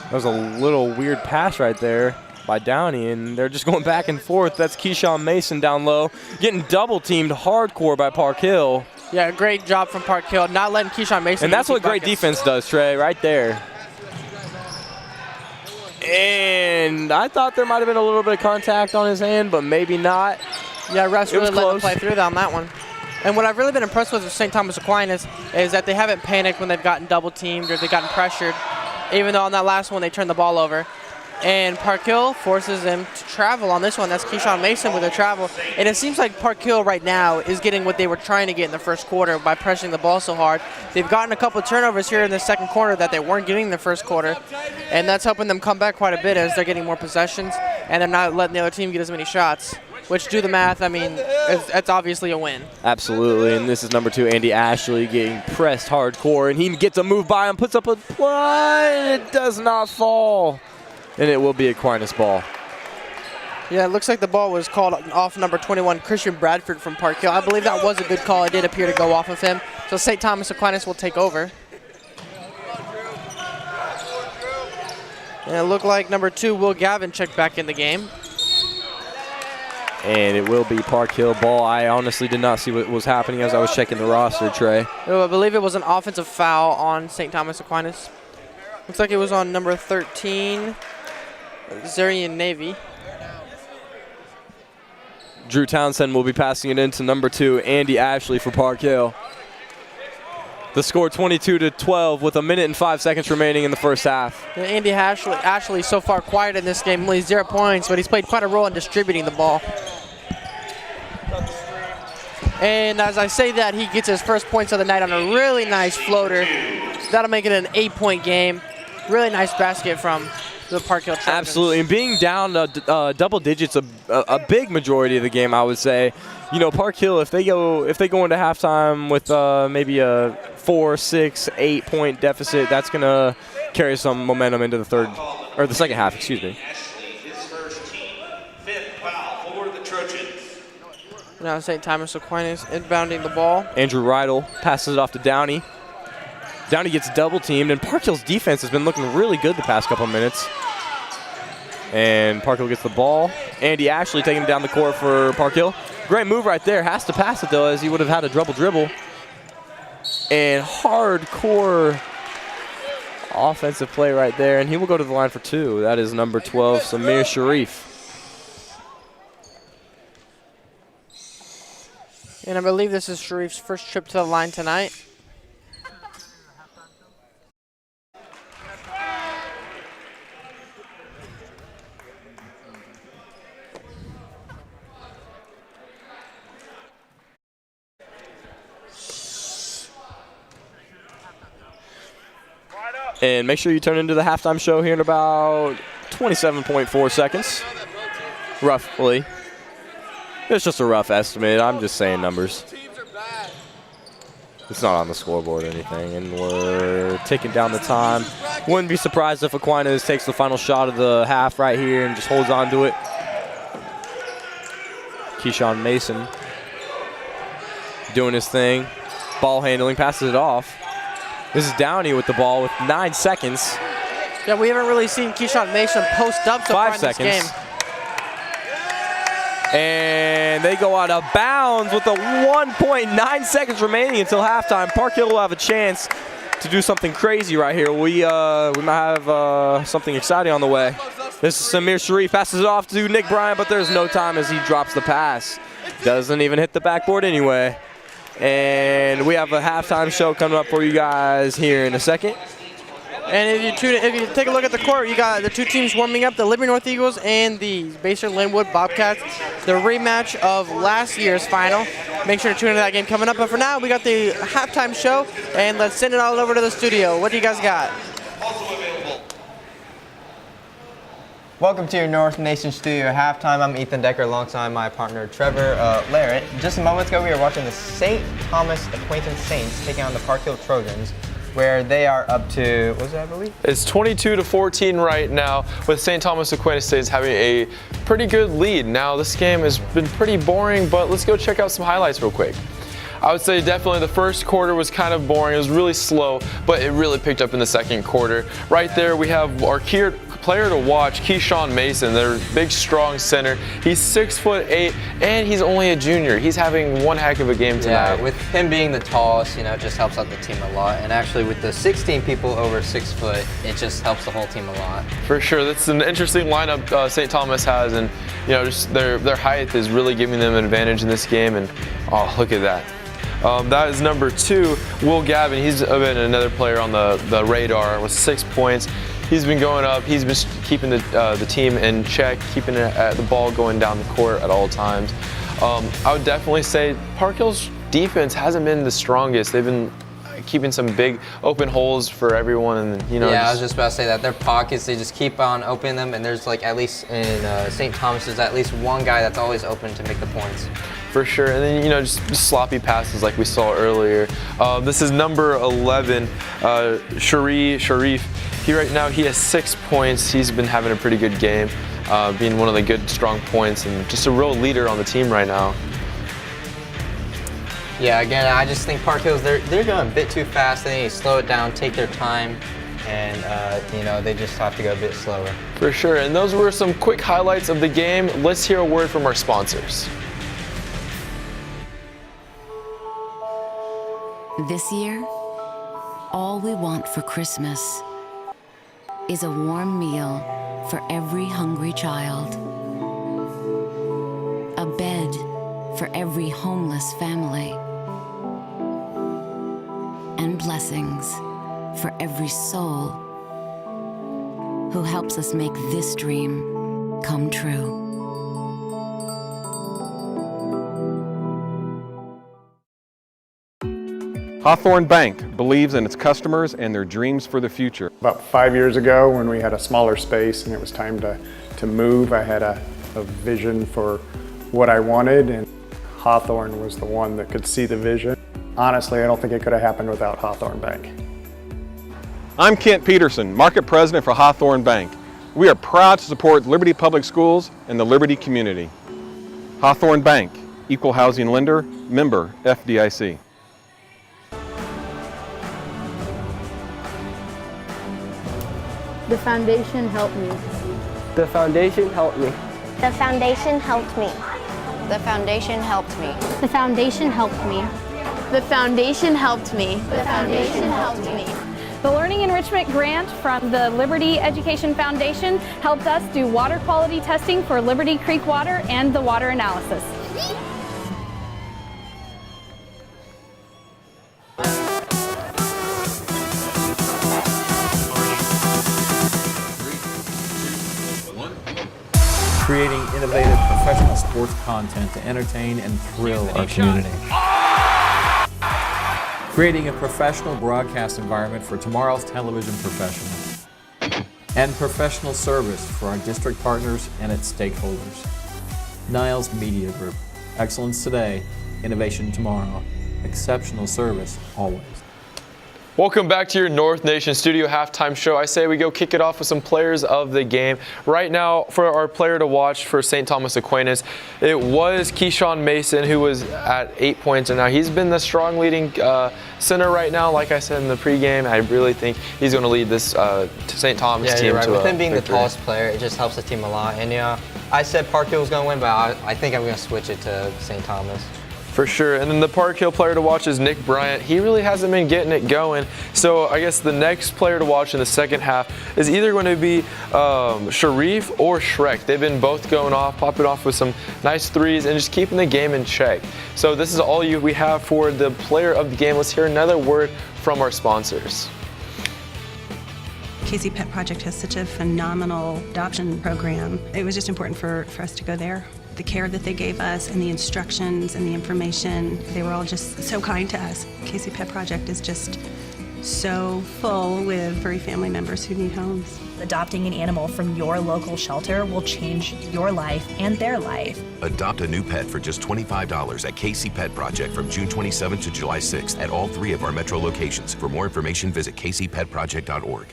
That was a little weird pass right there by Downey, and they're just going back and forth. That's Keyshawn Mason down low, getting double-teamed hardcore by Park Hill. Yeah, great job from Park Hill, not letting Keyshawn Mason. And that's what great defense does, Trey, right there. And I thought there might have been a little bit of contact on his hand, but maybe not. Yeah, refs really let him play through on that one. And what I've really been impressed with St. Thomas Aquinas is that they haven't panicked when they've gotten double-teamed or they've gotten pressured, even though on that last one they turned the ball over. And Park Hill forces them to travel on this one. That's Keyshawn Mason with a travel. And it seems like Park Hill right now is getting what they were trying to get in the first quarter by pressuring the ball so hard. They've gotten a couple of turnovers here in the second quarter that they weren't getting in the first quarter. And that's helping them come back quite a bit as they're getting more possessions and they're not letting the other team get as many shots. Which, do the math, I mean, it's obviously a win. Absolutely, and this is number 2, Andy Ashley, getting pressed hardcore, and he gets a move by him, puts up a play, and it does not fall. And it will be Aquinas ball. Yeah, it looks like the ball was called off number 21, Christian Bradford from Park Hill. I believe that was a good call. It did appear to go off of him. So St. Thomas Aquinas will take over. And it looked like number 2, Will Gavin, checked back in the game. And it will be Park Hill ball. I honestly did not see what was happening as I was checking the roster, Trey. I believe it was an offensive foul on St. Thomas Aquinas. Looks like it was on number 13, Zarian Navy. Drew Townsend will be passing it into number 2, Andy Ashley for Park Hill. The score 22-12 with 1 minute and 5 seconds remaining in the first half. And Andy Ashley so far quiet in this game, only 0 points, but he's played quite a role in distributing the ball. And as I say that, he gets his first points of the night on a really nice floater. That'll make it an 8-point game. Really nice basket from the Park Hill Trojans. Absolutely, and being down double digits a big majority of the game, I would say. You know, Park Hill, if they go into halftime with maybe a 4, 6, 8 point deficit, that's gonna carry some momentum into the second half. Excuse me. Now St. Thomas Aquinas inbounding the ball. Andrew Rydell passes it off to Downey. Downey gets double teamed, and Park Hill's defense has been looking really good the past couple minutes. And Park Hill gets the ball. Andy Ashley taking it down the court for Park Hill. Great move right there. Has to pass it though, as he would have had a double dribble. And hardcore offensive play right there, and he will go to the line for 2. That is number 12, Samir Sharif. And I believe this is Sharif's first trip to the line tonight. And make sure you turn into the halftime show here in about 27.4 seconds, roughly. It's just a rough estimate. I'm just saying numbers. It's not on the scoreboard or anything, and we're taking down the time. Wouldn't be surprised if Aquinas takes the final shot of the half right here and just holds on to it. Keyshawn Mason doing his thing. Ball handling, passes it off. This is Downey with the ball with 9 seconds. Yeah, we haven't really seen Keyshawn Mason post up so far in this game. And they go out of bounds with the 1.9 seconds remaining until halftime. Park Hill will have a chance to do something crazy right here. We might have something exciting on the way. This is Samir Sharif, passes it off to Nick Bryant, but there's no time as he drops the pass. Doesn't even hit the backboard anyway. And we have a halftime show coming up for you guys here in a second. And if you take a look at the court, you got the two teams warming up, the Liberty North Eagles and the Basehor Linwood Bobcats, the rematch of last year's final. Make sure to tune into that game coming up. But for now, we got the halftime show, and let's send it all over to the studio. What do you guys got? Welcome to your North Nation Studio halftime. I'm Ethan Decker alongside my partner Trevor Larrett. Just a moment ago, we were watching the St. Thomas Acquaintance Saints taking on the Park Hill Trojans, where they are up to, what was it, I believe? It's 22-14 right now, with St. Thomas Aquinas Saints having a pretty good lead. Now, this game has been pretty boring, but let's go check out some highlights real quick. I would say definitely the first quarter was kind of boring. It was really slow, but it really picked up in the second quarter. Right there, we have our player to watch, Keyshawn Mason, their big, strong center. He's 6'8", and he's only a junior. He's having one heck of a game tonight. Yeah, with him being the tallest, it just helps out the team a lot. And actually, with the 16 people over 6 foot, it just helps the whole team a lot. For sure, that's an interesting lineup St. Thomas has, and just their height is really giving them an advantage in this game. And oh, look at that. That is number 2, Will Gavin. He's been another player on the radar with 6 points. He's been going up. He's been keeping the team in check, keeping the ball going down the court at all times. I would definitely say Park Hill's defense hasn't been the strongest. They've been keeping some big open holes for everyone, and Yeah, I was just about to say that their pockets, they just keep on opening them, and there's at least in St. Thomas, there's at least one guy that's always open to make the points. For sure, and then just sloppy passes like we saw earlier. This is number 11, Sharif. Right now he has 6 points. He's been having a pretty good game, being one of the good, strong points, and just a real leader on the team right now. Yeah, again, I just think Park Hills, they're going a bit too fast. They need to slow it down, take their time, and they just have to go a bit slower. For sure, and those were some quick highlights of the game. Let's hear a word from our sponsors. This year, all we want for Christmas is a warm meal for every hungry child, a bed for every homeless family, and blessings for every soul who helps us make this dream come true. Hawthorn Bank believes in its customers and their dreams for the future. About 5 years ago, when we had a smaller space and it was time to move, I had a vision for what I wanted, and Hawthorn was the one that could see the vision. Honestly, I don't think it could have happened without Hawthorn Bank. I'm Kent Peterson, Market President for Hawthorn Bank. We are proud to support Liberty Public Schools and the Liberty community. Hawthorn Bank, Equal housing lender, member FDIC. The foundation helped me. The foundation helped me. The foundation helped me. The foundation helped me. The foundation helped me. The foundation helped me. The foundation helped me. The Learning Enrichment Grant from the Liberty Education Foundation helped us do water quality testing for Liberty Creek water and the water analysis. Creating innovative professional sports content to entertain and thrill our community. Creating a professional broadcast environment for tomorrow's television professionals. And professional service for our district partners and its stakeholders. Niles Media Group. Excellence today, innovation tomorrow. Exceptional service always. Welcome back to your North Nation Studio halftime show. I say we go kick it off with some players of the game. Right now, for our player to watch for St. Thomas Aquinas, it was Keyshawn Mason, who was at 8 points, and now he's been the strong leading center right now. Like I said in the pregame, I really think he's going to lead this St. Thomas team you're right. to With him being victory. the tallest player, it just helps the team a lot. And I said Park Hill was going to win, but I think I'm going to switch it to St. Thomas. For sure. And then the Park Hill player to watch is Nick Bryant. He really hasn't been getting it going. So I guess the next player to watch in the second half is either going to be Sharif or Shrek. They've been both going off, popping off with some nice threes and just keeping the game in check. So this is all we have for the player of the game. Let's hear another word from our sponsors. KC Pet Project has such a phenomenal adoption program. It was just important for us to go there. The care that they gave us and the instructions and the information, they were all just so kind to us. KC Pet Project is just so full with furry family members who need homes. Adopting an animal from your local shelter will change your life and their life. Adopt a new pet for just $25 at KC Pet Project from June 27th to July 6th at all 3 of our metro locations. For more information, visit kcpetproject.org.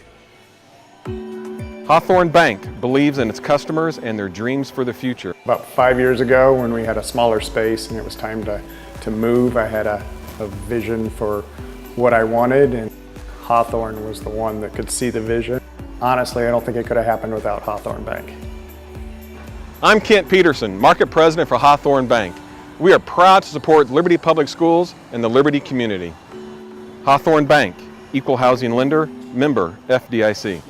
Hawthorn Bank believes in its customers and their dreams for the future. About 5 years ago, when we had a smaller space and it was time to move, I had a vision for what I wanted, and Hawthorn was the one that could see the vision. Honestly, I don't think it could have happened without Hawthorn Bank. I'm Kent Peterson, Market President for Hawthorn Bank. We are proud to support Liberty Public Schools and the Liberty community. Hawthorn Bank, equal housing lender, member FDIC.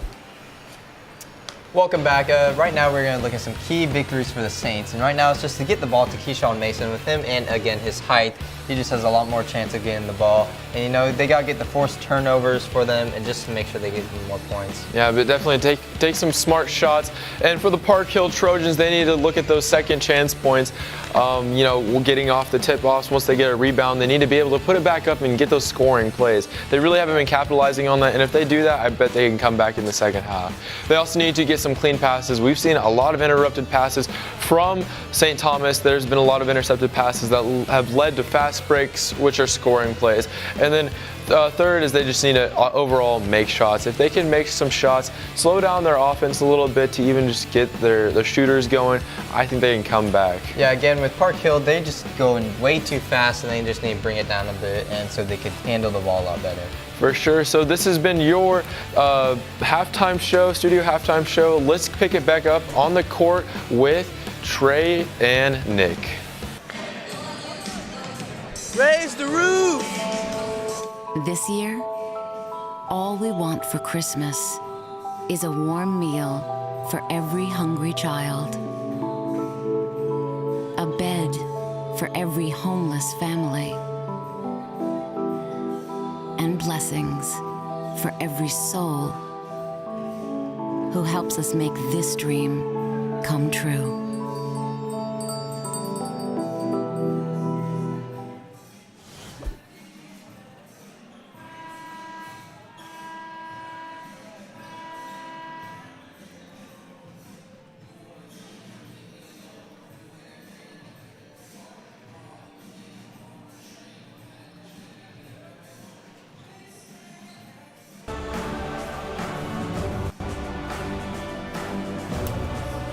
Welcome back. Right now we're going to look at some key victories for the Saints. And right now it's just to get the ball to Keyshawn Mason. With him and, again, his height, he just has a lot more chance of getting the ball. And, they got to get the forced turnovers for them and just to make sure they get more points. Yeah, but definitely take some smart shots. And for the Park Hill Trojans, they need to look at those second chance points. Getting off the tip-offs once they get a rebound, they need to be able to put it back up and get those scoring plays. They really haven't been capitalizing on that, and if they do that, I bet they can come back in the second half. They also need to get some clean passes. We've seen a lot of interrupted passes from St. Thomas. There's been a lot of intercepted passes that have led to fast breaks, which are scoring plays. And then third is they just need to overall make shots. If they can make some shots, slow down their offense a little bit to even just get their shooters going, I think they can come back. Yeah, again, with Park Hill, they just going way too fast and they just need to bring it down a bit and so they could handle the ball a lot better. For sure. So this has been your halftime show, studio halftime show. Let's pick it back up on the court with Trey and Nick. Raise the roof! This year, all we want for Christmas is a warm meal for every hungry child, a bed for every homeless family, and blessings for every soul who helps us make this dream come true.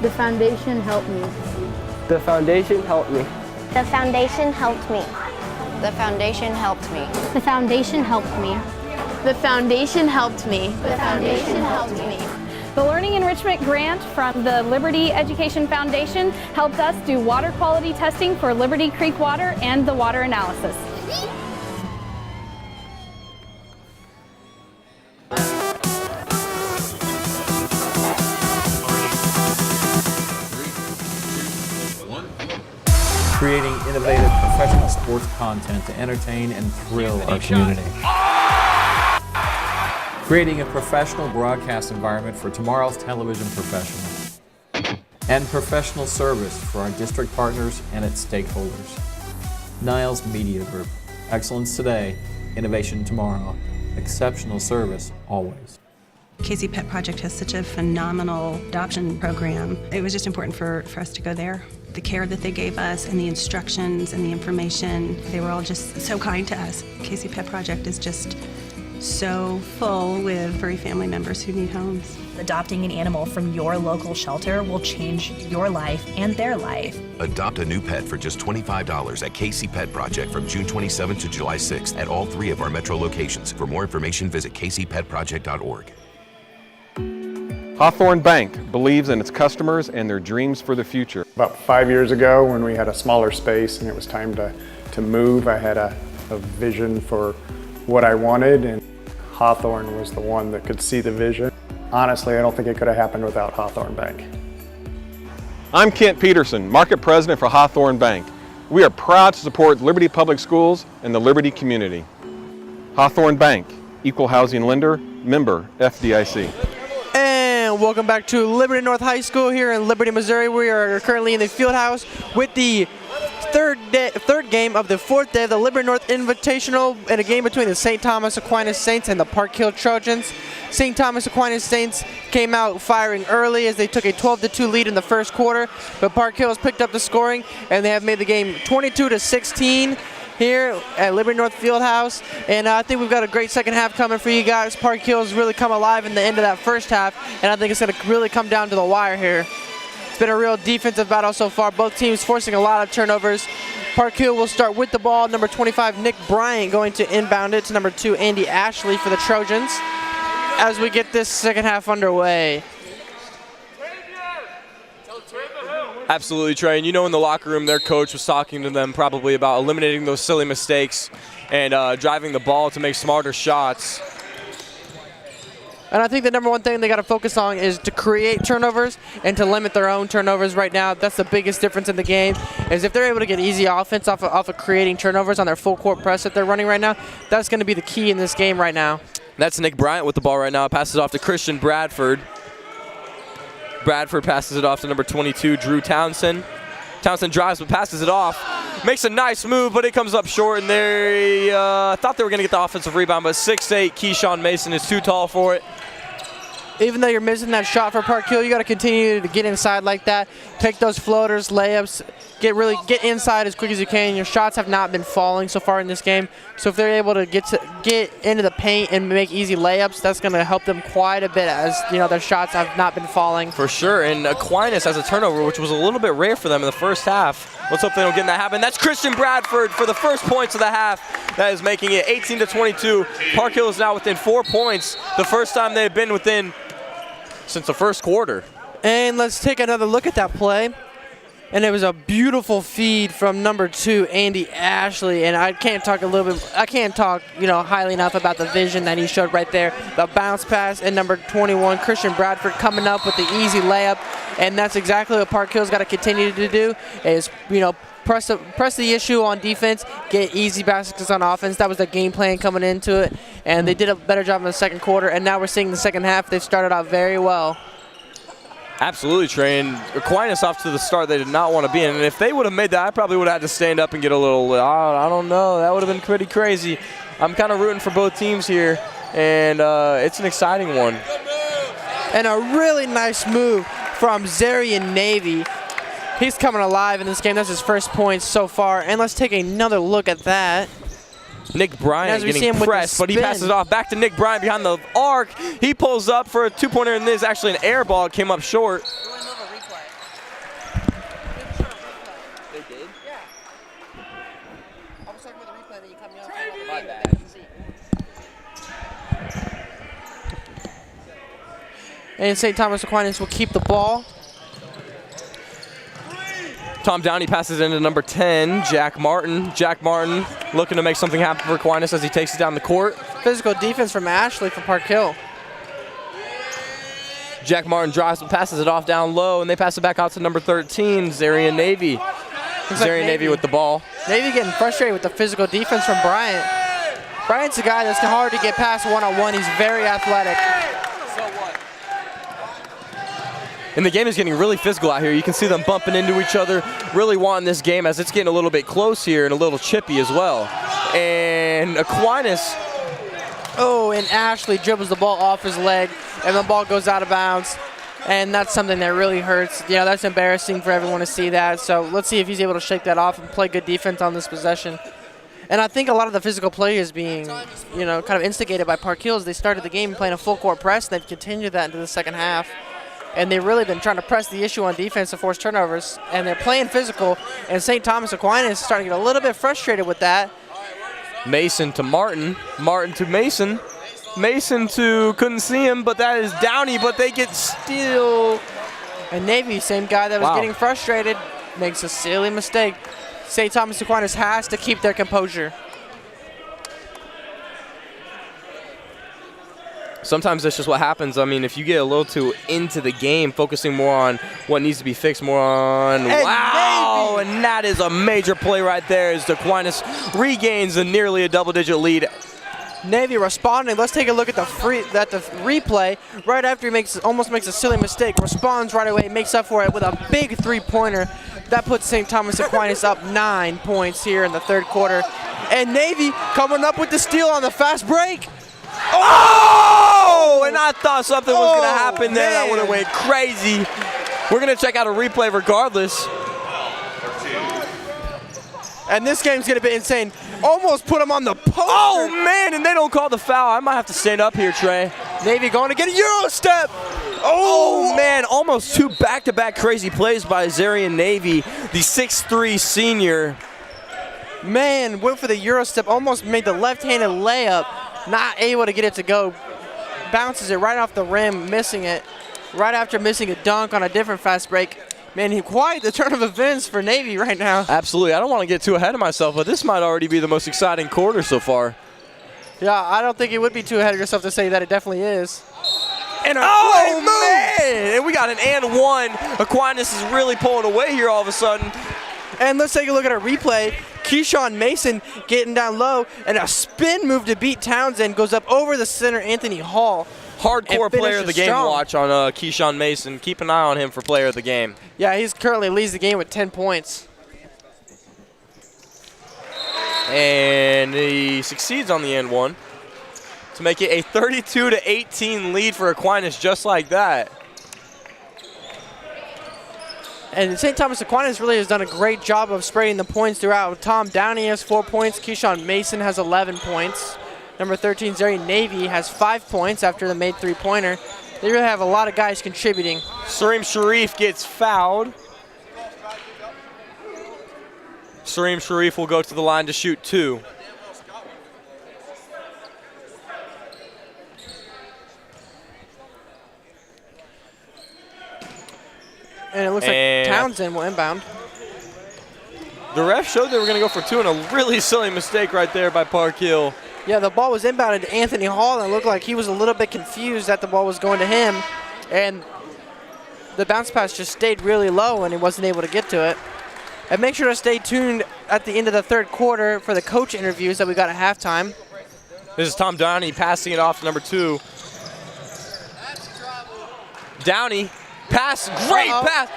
The foundation helped me. The foundation helped me. The foundation helped me. The foundation helped me. The foundation helped me. The foundation helped me. The foundation helped me. The Learning Enrichment Grant from the Liberty Education Foundation helped us do water quality testing for Liberty Creek water and the water analysis. Creating innovative professional sports content to entertain and thrill our community. Creating a professional broadcast environment for tomorrow's television professionals. And professional service for our district partners and its stakeholders. Niles Media Group. Excellence today, innovation tomorrow. Exceptional service always. Casey Pet Project has such a phenomenal adoption program. It was just important for us to go there. The care that they gave us and the instructions and the information, they were all just so kind to us. Casey Pet Project is just so full with furry family members who need homes. Adopting an animal from your local shelter will change your life and their life. Adopt a new pet for just $25 at Casey Pet Project from June 27th to July 6th at all 3 of our metro locations. For more information, visit caseypetproject.org. Hawthorn Bank believes in its customers and their dreams for the future. About 5 years ago, when we had a smaller space and it was time to move, I had a vision for what I wanted, and Hawthorn was the one that could see the vision. Honestly, I don't think it could have happened without Hawthorn Bank. I'm Kent Peterson, Market President for Hawthorn Bank. We are proud to support Liberty Public Schools and the Liberty community. Hawthorn Bank, Equal Housing Lender, member FDIC. And welcome back to Liberty North High School here in Liberty, Missouri. We are currently in the field house with the third game of the 4th day of the Liberty North Invitational, in a game between the St. Thomas Aquinas Saints and the Park Hill Trojans. St. Thomas Aquinas Saints came out firing early as they took a 12-2 lead in the first quarter, but Park Hill has picked up the scoring and they have made the game 22-16 here at Liberty North Fieldhouse, and I think we've got a great second half coming for you guys. Park Hill has really come alive in the end of that first half, and I think it's going to really come down to the wire here. It's been a real defensive battle so far. Both teams forcing a lot of turnovers. Park Hill will start with the ball. Number 25, Nick Bryant, going to inbound it to number 2, Andy Ashley for the Trojans as we get this second half underway. Absolutely, Trey. And you know, in the locker room, their coach was talking to them probably about eliminating those silly mistakes and driving the ball to make smarter shots. And I think the number one thing they got to focus on is to create turnovers and to limit their own turnovers right now. That's the biggest difference in the game, is if they're able to get easy offense off of creating turnovers on their full court press that they're running right now, that's going to be the key in this game right now. That's Nick Bryant with the ball right now. Passes off to Christian Bradford. Bradford passes it off to number 22, Drew Townsend. Townsend drives but passes it off. Makes a nice move, but it comes up short, and they thought they were going to get the offensive rebound, but 6'8", Keyshawn Mason is too tall for it. Even though you're missing that shot for Park Hill, you got to continue to get inside like that. Take those floaters, layups, get inside as quick as you can. Your shots have not been falling so far in this game, so if they're able to get into the paint and make easy layups, that's going to help them quite a bit, as you know their shots have not been falling. For sure, and Aquinas has a turnover, which was a little bit rare for them in the first half. Let's hope they don't get that happen. That's Christian Bradford for the first points of the half. That is making it 18-22. Park Hill is now within 4 points. The first time they've been within since the first quarter. And let's take another look at that play. And it was a beautiful feed from number 2, Andy Ashley. And I can't talk highly enough about the vision that he showed right there. The bounce pass, and number 21, Christian Bradford, coming up with the easy layup. And that's exactly what Park Hill's got to continue to do, is, press the issue on defense, get easy baskets on offense. That was the game plan coming into it, and they did a better job in the second quarter, and now we're seeing the second half. They've started out very well. Absolutely, Trey, and Aquinas off to the start they did not want to be in, and if they would have made that, I probably would have had to stand up and get a little, I don't know, that would have been pretty crazy. I'm kind of rooting for both teams here, and it's an exciting one. And a really nice move from Zarian Navy. He's coming alive in this game. That's his first points so far. And let's take another look at that. Nick Bryant getting pressed, but he passes it off back to Nick Bryant behind the arc. He pulls up for a two-pointer, and this is actually an air ball. It came up short. And St. Thomas Aquinas will keep the ball. Tom Downey passes into number 10, Jack Martin. Jack Martin looking to make something happen for Aquinas as he takes it down the court. Physical defense from Ashley for Park Hill. Jack Martin drives and passes it off down low, and they pass it back out to number 13, Zarian Navy. Zarian Navy with the ball. Navy getting frustrated with the physical defense from Bryant. Bryant's a guy that's hard to get past one-on-one. He's very athletic. And the game is getting really physical out here. You can see them bumping into each other, really wanting this game as it's getting a little bit close here and a little chippy as well. And Aquinas. Oh, and Ashley dribbles the ball off his leg, and the ball goes out of bounds. And that's something that really hurts. You know, that's embarrassing for everyone to see that. So let's see if he's able to shake that off and play good defense on this possession. And I think a lot of the physical play is being, you know, kind of instigated by Park Hill as they started the game playing a full court press, and they've continued that into the second half. And they've really been trying to press the issue on defense to force turnovers. And they're playing physical, and St. Thomas Aquinas is starting to get a little bit frustrated with that. Mason to Martin. Martin to Mason. Mason to, couldn't see him, but that is Downey, but they get steal. And Navy, same guy that was getting frustrated, makes a silly mistake. St. Thomas Aquinas has to keep their composure. Sometimes that's just what happens. I mean, if you get a little too into the game, focusing more on what needs to be fixed, more on, wow, and that is a major play right there as Aquinas regains nearly a double-digit lead. Navy responding. Let's take a look at the replay. Right after he almost makes a silly mistake, responds right away, makes up for it with a big three-pointer. That puts St. Thomas Aquinas up 9 points here in the third quarter. And Navy coming up with the steal on the fast break. Oh! And I thought something was going to happen there. That would have went crazy. We're going to check out a replay regardless. And this game's going to be insane. Almost put him on the poster. Oh, man, and they don't call the foul. I might have to stand up here, Trey. Navy going to get a Euro step. Oh, man, almost 2 back-to-back crazy plays by Zarian Navy, the 6'3 senior. Man, went for the Euro step, almost made the left-handed layup. Not able to get it to go. Bounces it right off the rim, missing it. Right after missing a dunk on a different fast break. Man, quite the turn of events for Navy right now. Absolutely. I don't want to get too ahead of myself, but this might already be the most exciting quarter so far. Yeah, I don't think it would be too ahead of yourself to say that it definitely is. And man! And we got an and one. Aquinas is really pulling away here all of a sudden. And let's take a look at a replay. Keyshawn Mason getting down low, and a spin move to beat Townsend, goes up over the center, Anthony Hall. Hardcore player of the game strong. watch on Keyshawn Mason. Keep an eye on him for player of the game. Yeah, he's currently leads the game with 10 points. And he succeeds on the end one to make it a 32-18 lead for Aquinas just like that. And St. Thomas Aquinas really has done a great job of spreading the points throughout. Tom Downey has 4 points. Keyshawn Mason has 11 points. Number 13, Zari Navy, has 5 points after the made three-pointer. They really have a lot of guys contributing. Sareem Sharif gets fouled. Sareem Sharif will go to the line to shoot 2. And it looks like Townsend will inbound. The ref showed they were going to go for 2, and a really silly mistake right there by Park Hill. Yeah, the ball was inbounded to Anthony Hall, and it looked like he was a little bit confused that the ball was going to him. And the bounce pass just stayed really low, and he wasn't able to get to it. And make sure to stay tuned at the end of the third quarter for the coach interviews that we got at halftime. This is Tom Downey passing it off to number 2. Downey, pass, great pass.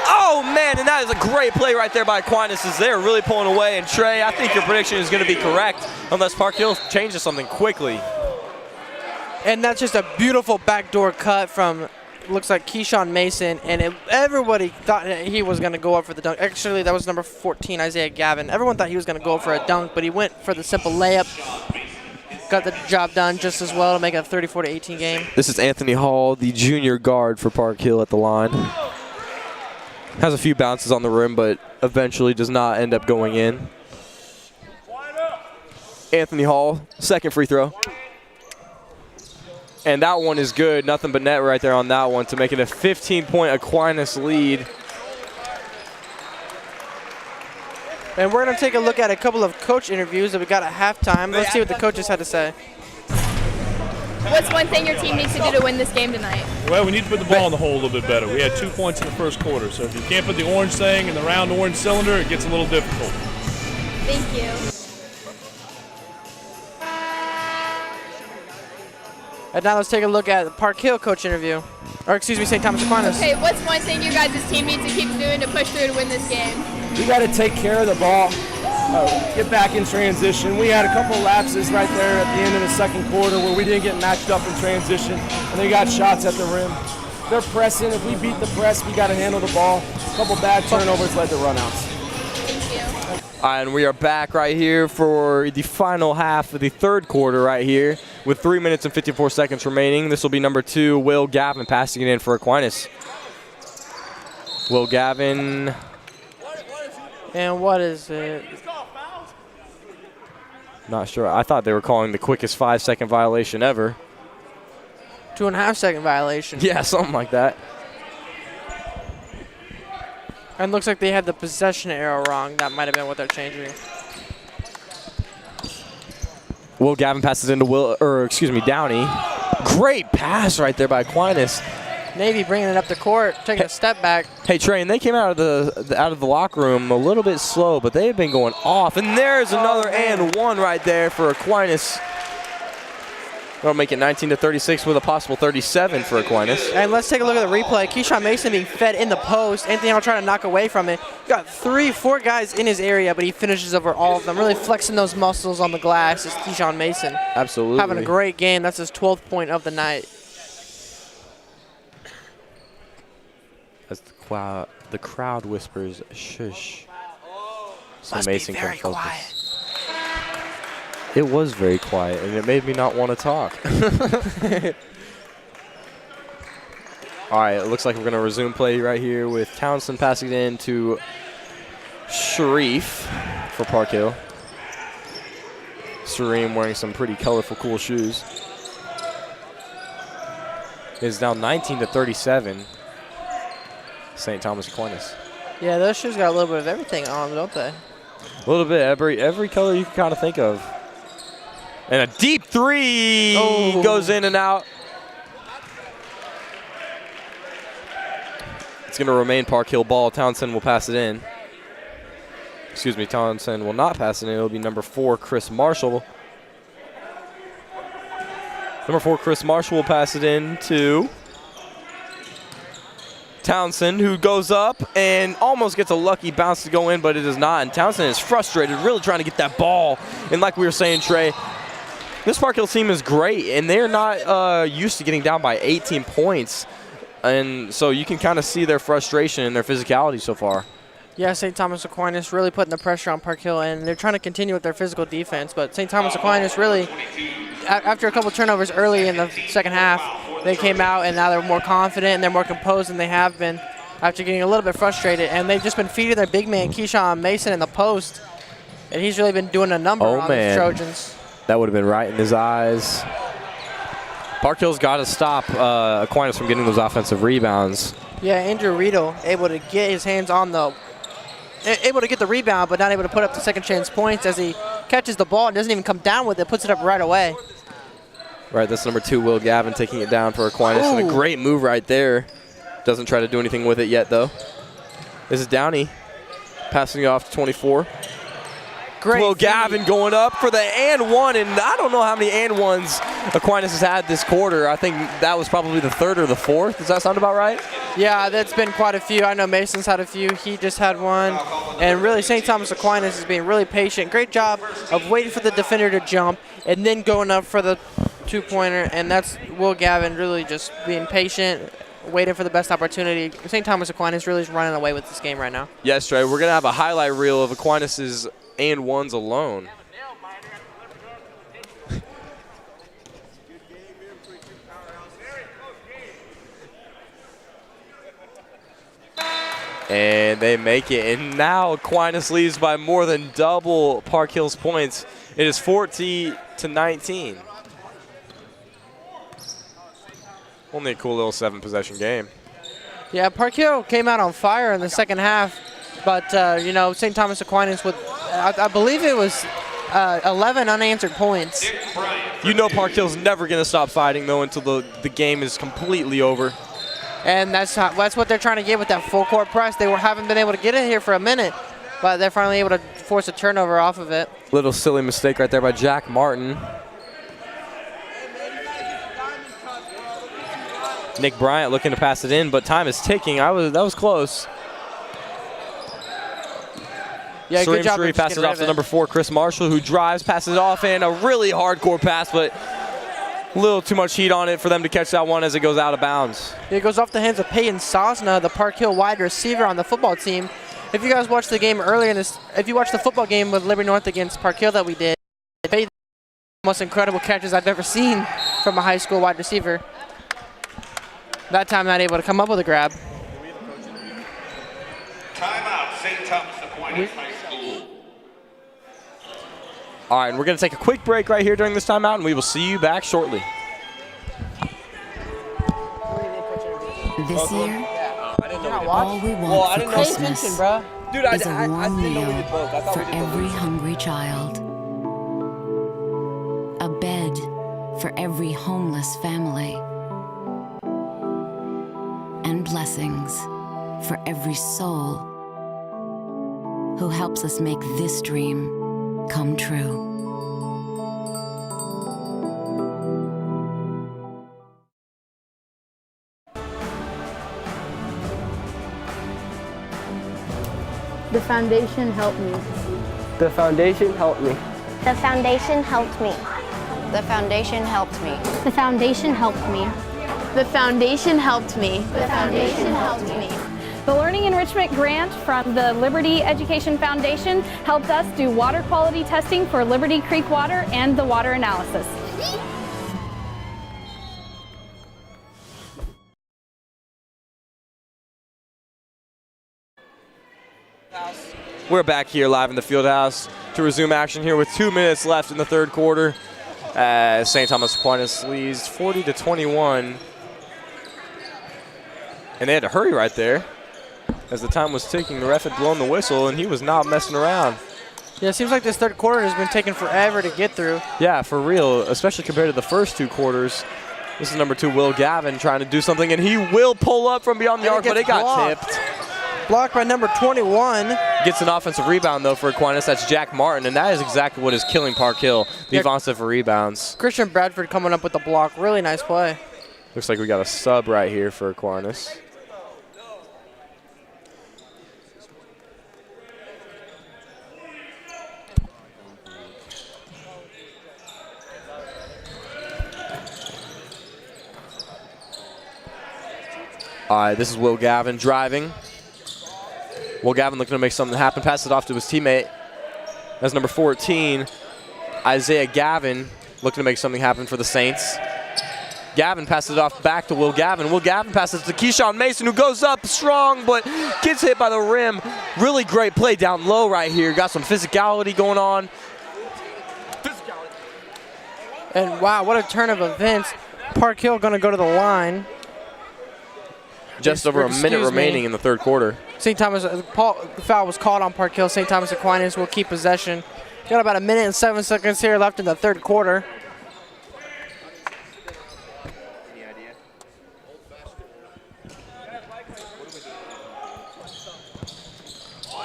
Oh, man, and that is a great play right there by Aquinas as they're really pulling away. And Trey, I think your prediction is going to be correct unless Park Hill changes something quickly. And that's just a beautiful backdoor cut from, looks like Keyshawn Mason, and everybody thought that he was going to go up for the dunk. Actually, that was number 14, Isaiah Gavin. Everyone thought he was going to go for a dunk, but he went for the simple layup. Got the job done just as well to make it a 34-18 game. This is Anthony Hall, the junior guard for Park Hill at the line. Has a few bounces on the rim, but eventually does not end up going in. Anthony Hall, second free throw. And that one is good. Nothing but net right there on that one to make it a 15-point Aquinas lead. And we're going to take a look at a couple of coach interviews that we got at halftime. Let's see what the coaches had to say. What's one thing your team needs to do to win this game tonight? Well, we need to put the ball in the hole a little bit better. We had 2 points in the first quarter, so if you can't put the orange thing in the round orange cylinder, it gets a little difficult. Thank you. And now let's take a look at the Park Hill coach interview. Or excuse me, St. Thomas Aquinas. Okay, what's one thing you guys' team needs to keep doing to push through to win this game? We got to take care of the ball, get back in transition. We had a couple of lapses right there at the end of the second quarter where we didn't get matched up in transition, and they got shots at the rim. They're pressing. If we beat the press, we got to handle the ball. A couple bad turnovers led to runouts. Thank you. All right, and we are back right here for the final half of the third quarter right here with 3 minutes and 54 seconds remaining. This will be number 2, Will Gavin, passing it in for Aquinas. Will Gavin. And what is it? Not sure. I thought they were calling the quickest 5-second violation ever. 2.5 second violation. Yeah, something like that. And looks like they had the possession arrow wrong. That might have been what they're changing. Will Gavin passes into Downey. Great pass right there by Aquinas. Navy bringing it up the court, taking a step back. Hey Trey, and they came out of the locker room a little bit slow, but they've been going off. And there's another and one right there for Aquinas. That'll make it 19-36 with a possible 37 for Aquinas. And let's take a look at the replay. Keyshawn Mason being fed in the post. Anthony Arnold trying to knock away from it. Got 3-4 guys in his area, but he finishes over all of them. Really flexing those muscles on the glass is Keyshawn Mason. Absolutely. Having a great game. That's his 12th point of the night. As the crowd whispers, shush. So Must Mason be very can focus. quiet. It was very quiet, and it made me not want to talk. All right, it looks like we're going to resume play right here with Townsend passing it in to Sharif for Park Hill. Sareem wearing some pretty colorful, cool shoes. It is now 19-37. St. Thomas Aquinas. Yeah, those shoes got a little bit of everything on them, don't they? A little bit, every color you can kind of think of. And a deep three goes in and out. It's going to remain Park Hill ball. Townsend will pass it in. Excuse me, Townsend will not pass it in. It'll be number 4, Chris Marshall. Number 4, Chris Marshall will pass it in to Townsend, who goes up and almost gets a lucky bounce to go in, but it does not. And Townsend is frustrated, really trying to get that ball. And like we were saying, Trey, this Park Hill team is great, and they're not used to getting down by 18 points. And so you can kind of see their frustration and their physicality so far. Yeah, St. Thomas Aquinas really putting the pressure on Park Hill, and they're trying to continue with their physical defense. But St. Thomas Aquinas really, after a couple turnovers early in the second half, they came out, and now they're more confident and they're more composed than they have been after getting a little bit frustrated. And they've just been feeding their big man, Keyshawn Mason, in the post, and he's really been doing a number on the Trojans. That would have been right in his eyes. Park Hill's got to stop Aquinas from getting those offensive rebounds. Yeah, Andrew Riedel able to get his hands on able to get the rebound, but not able to put up the second chance points as he catches the ball and doesn't even come down with it, puts it up right away. Right, that's number 2, Will Gavin, taking it down for Aquinas. And a great move right there. Doesn't try to do anything with it yet, though. This is Downey passing it off to 24. Great Will Gavin going up for the and one, and I don't know how many and ones Aquinas has had this quarter. I think that was probably the 3rd or the 4th. Does that sound about right? Yeah, that's been quite a few. I know Mason's had a few. He just had one. And really, St. Thomas Aquinas is being really patient. Great job of waiting for the defender to jump and then going up for the two-pointer. And that's Will Gavin really just being patient, waiting for the best opportunity. St. Thomas Aquinas really is running away with this game right now. Yes, Trey. We're going to have a highlight reel of Aquinas' and ones alone. And they make it. And now Aquinas leads by more than double Park Hill's points. It is 40-19. Only a cool little 7-possession game. Yeah, Park Hill came out on fire in the second half, but you know, St. Thomas Aquinas with, I believe it was 11 unanswered points. You know Park Hill's never going to stop fighting, though, until the game is completely over. And that's what they're trying to get with that full court press. They haven't been able to get it here for a minute, but they're finally able to force a turnover off of it. Little silly mistake right there by Jack Martin. Nick Bryant looking to pass it in, but time is ticking. That was close. Yeah, good job. Sharif passes it off to number 4, Chris Marshall, who drives, passes it off, and a really hardcore pass, but a little too much heat on it for them to catch that one as it goes out of bounds. It goes off the hands of Peyton Sosna, the Park Hill wide receiver on the football team. If you guys watched the game earlier in this, if you watched the football game with Liberty North against Park Hill that we did, Peyton, the most incredible catches I've ever seen from a high school wide receiver. That time not able to come up with a grab. Timeout, St. Thomas Aquinas High School. All right, and we're going to take a quick break right here during this timeout, and we will see you back shortly. This year, all we want for Christmas is a warm meal for every hungry child, a bed for every homeless family, and blessings for every soul who helps us make this dream come true. The foundation helped me. The foundation helped me. The foundation helped me. The foundation helped me. The foundation helped me. The foundation helped me. The foundation helped me. The Learning Enrichment Grant from the Liberty Education Foundation helped us do water quality testing for Liberty Creek water and the water analysis. We're back here live in the field house to resume action here with 2 minutes left in the third quarter. St. Thomas Aquinas leads 40-21. And they had to hurry right there. As the time was ticking, the ref had blown the whistle, and he was not messing around. Yeah, it seems like this third quarter has been taking forever to get through. Yeah, for real, especially compared to the first 2 quarters. This is number 2, Will Gavin, trying to do something, and he will pull up from beyond the arc, but it got tipped. Blocked by number 21. Gets an offensive rebound, though, for Aquinas. That's Jack Martin, and that is exactly what is killing Park Hill, the offensive rebounds. Christian Bradford coming up with the block. Really nice play. Looks like we got a sub right here for Aquinas. All right, this is Will Gavin driving. Will Gavin looking to make something happen. Pass it off to his teammate. That's number 14, Isaiah Gavin, looking to make something happen for the Saints. Gavin passes it off back to Will Gavin. Will Gavin passes to Keyshawn Mason, who goes up strong, but gets hit by the rim. Really great play down low right here. Got some physicality going on. And wow, what a turn of events. Park Hill going to go to the line. Just over a minute remaining in the third quarter. St. Thomas, the foul was called on Park Hill. St. Thomas Aquinas will keep possession. Got about a minute and 7 seconds here left in the third quarter.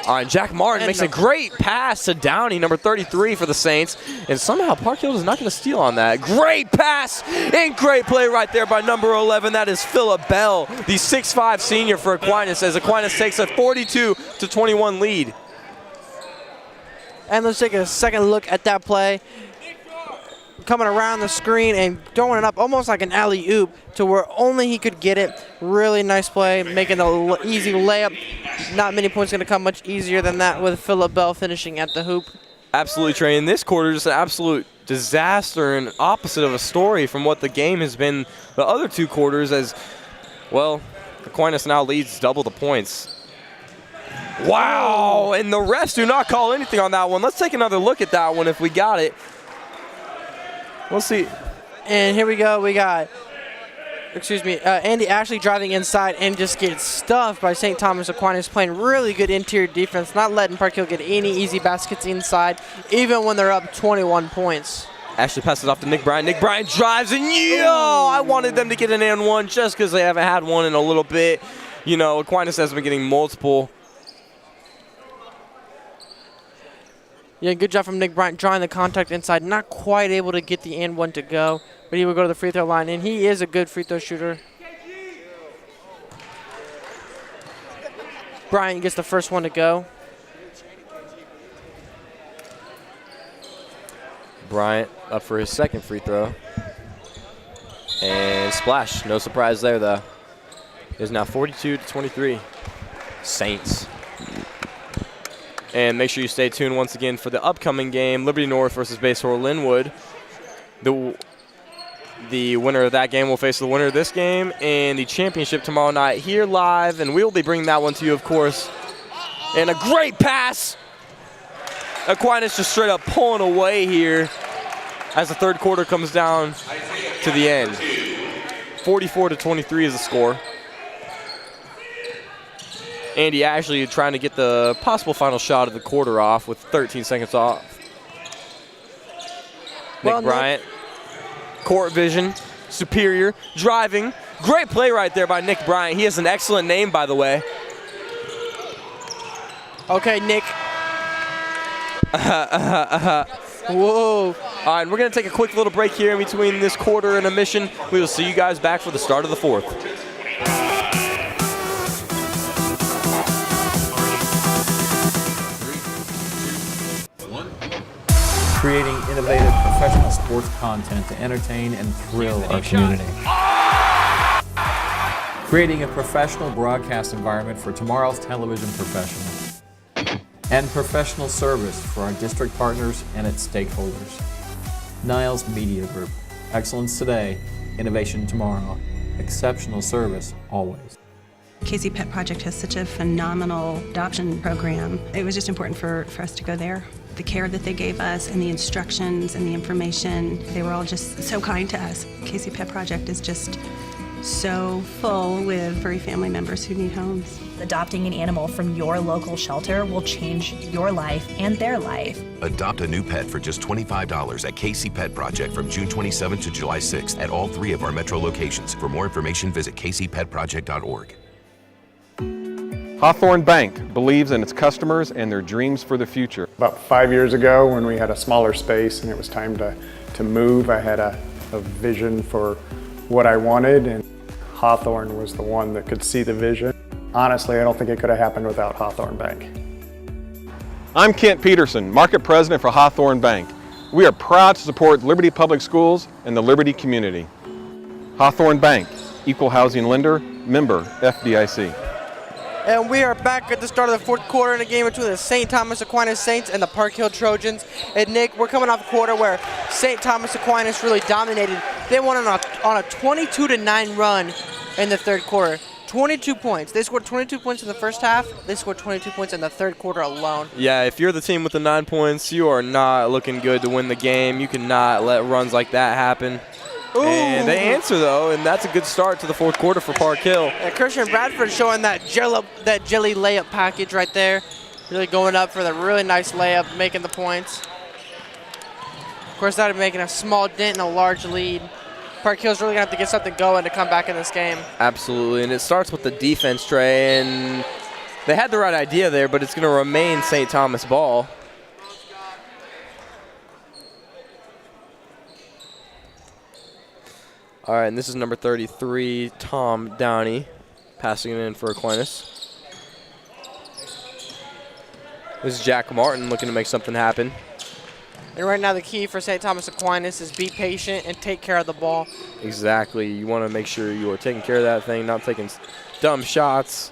All right, Jack Martin makes a great pass to Downey, number 33 for the Saints, and somehow Park Hill is not going to steal on that. Great pass and great play right there by number 11. That is Phillip Bell, the 6'5 senior for Aquinas, as Aquinas takes a 42-21 lead. And let's take a second look at that play. Coming around the screen and throwing it up almost like an alley-oop to where only he could get it. Really nice play, making the easy layup. Not many points going to come much easier than that with Phillip Bell finishing at the hoop. Absolutely, Trey. In this quarter, just an absolute disaster and opposite of a story from what the game has been the other 2 quarters, as, well, Aquinas now leads double the points. Wow, and the refs do not call anything on that one. Let's take another look at that one if we got it. We'll see. And here we go. We got Andy Ashley driving inside and just gets stuffed by St. Thomas Aquinas, playing really good interior defense, not letting Park Hill get any easy baskets inside, even when they're up 21 points. Ashley passes off to Nick Bryant. Nick Bryant drives, and I wanted them to get an and one just because they haven't had one in a little bit. You know, Aquinas has been getting multiple. Yeah, good job from Nick Bryant drawing the contact inside. Not quite able to get the and one to go, but he will go to the free throw line, and he is a good free throw shooter. Bryant gets the first one to go. Bryant up for his second free throw. And splash. No surprise there, though. It is now 42-23. Saints. And make sure you stay tuned once again for the upcoming game, Liberty North versus Basehor Linwood. The winner of that game will face the winner of this game in the championship tomorrow night here live, and we'll be bringing that one to you, of course. And a great pass. Aquinas just straight up pulling away here as the third quarter comes down to the end. 44-23 is the score. Andy Ashley trying to get the possible final shot of the quarter off with 13 seconds off. Nick Bryant, court vision, superior, driving. Great play right there by Nick Bryant. He has an excellent name, by the way. Okay, Nick. Whoa. All right, we're going to take a quick little break here in between this quarter and a mission. We will see you guys back for the start of the fourth. Creating innovative professional sports content to entertain and thrill our community. Creating a professional broadcast environment for tomorrow's television professionals. And professional service for our district partners and its stakeholders. Niles Media Group. Excellence today, innovation tomorrow. Exceptional service always. Casey Pet Project has such a phenomenal adoption program. It was just important for us to go there. The care that they gave us and the instructions and the information, they were all just so kind to us. Casey Pet Project is just so full with furry family members who need homes. Adopting an animal from your local shelter will change your life and their life. Adopt a new pet for just $25 at Casey Pet Project from June 27th to July 6th at all 3 of our metro locations. For more information, visit caseypetproject.org. Hawthorn Bank believes in its customers and their dreams for the future. About 5 years ago, when we had a smaller space and it was time to move, I had a vision for what I wanted, and Hawthorn was the one that could see the vision. Honestly, I don't think it could have happened without Hawthorn Bank. I'm Kent Peterson, Market President for Hawthorn Bank. We are proud to support Liberty Public Schools and the Liberty community. Hawthorn Bank, Equal Housing Lender, member FDIC. And we are back at the start of the fourth quarter in a game between the St. Thomas Aquinas Saints and the Park Hill Trojans. And Nick, we're coming off a quarter where St. Thomas Aquinas really dominated. They won on a 22-9 run in the third quarter. 22 points. They scored 22 points in the first half. They scored 22 points in the third quarter alone. Yeah, if you're the team with the 9 points, you are not looking good to win the game. You cannot let runs like that happen. Ooh. And they answer, though, and that's a good start to the fourth quarter for Park Hill. Yeah, Christian Bradford showing that jelly layup package right there. Really going up for the really nice layup, making the points. Of course, that is making a small dent in a large lead. Park Hill's really going to have to get something going to come back in this game. Absolutely, and it starts with the defense, Trey, and they had the right idea there, but it's going to remain St. Thomas ball. All right, and this is number 33, Tom Downey, passing it in for Aquinas. This is Jack Martin looking to make something happen. And right now the key for St. Thomas Aquinas is be patient and take care of the ball. Exactly. You want to make sure you are taking care of that thing, not taking dumb shots.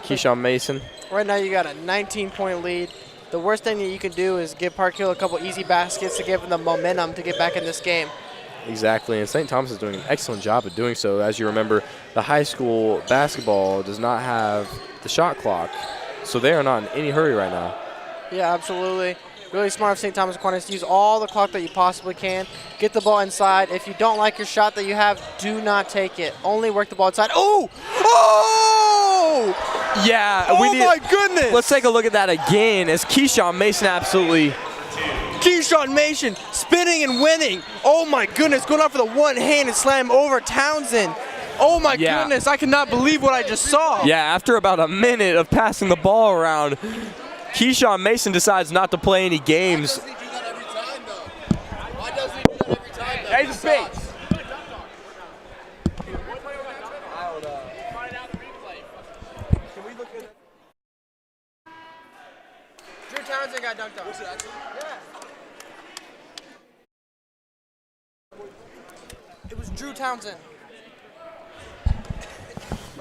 Keyshawn Mason. Right now you got a 19-point lead. The worst thing that you can do is give Park Hill a couple easy baskets to give them the momentum to get back in this game. Exactly, and St. Thomas is doing an excellent job of doing so. As you remember, the high school basketball does not have the shot clock, so they are not in any hurry right now. Yeah, absolutely. Really smart of St. Thomas Aquinas to use all the clock that you possibly can. Get the ball inside. If you don't like your shot that you have, do not take it. Only work the ball inside. Oh! Oh! Yeah. Oh my goodness! Let's take a look at that again as Keyshawn Mason absolutely. Keyshawn Mason spinning and winning. Oh my goodness, going out for the one-handed slam over Townsend. Oh my goodness, I cannot believe what I just saw. Yeah, after about a minute of passing the ball around, Keyshawn Mason decides not to play any games. Hey, he's big. Drew Townsend got dunked on. Yeah. It was Drew Townsend.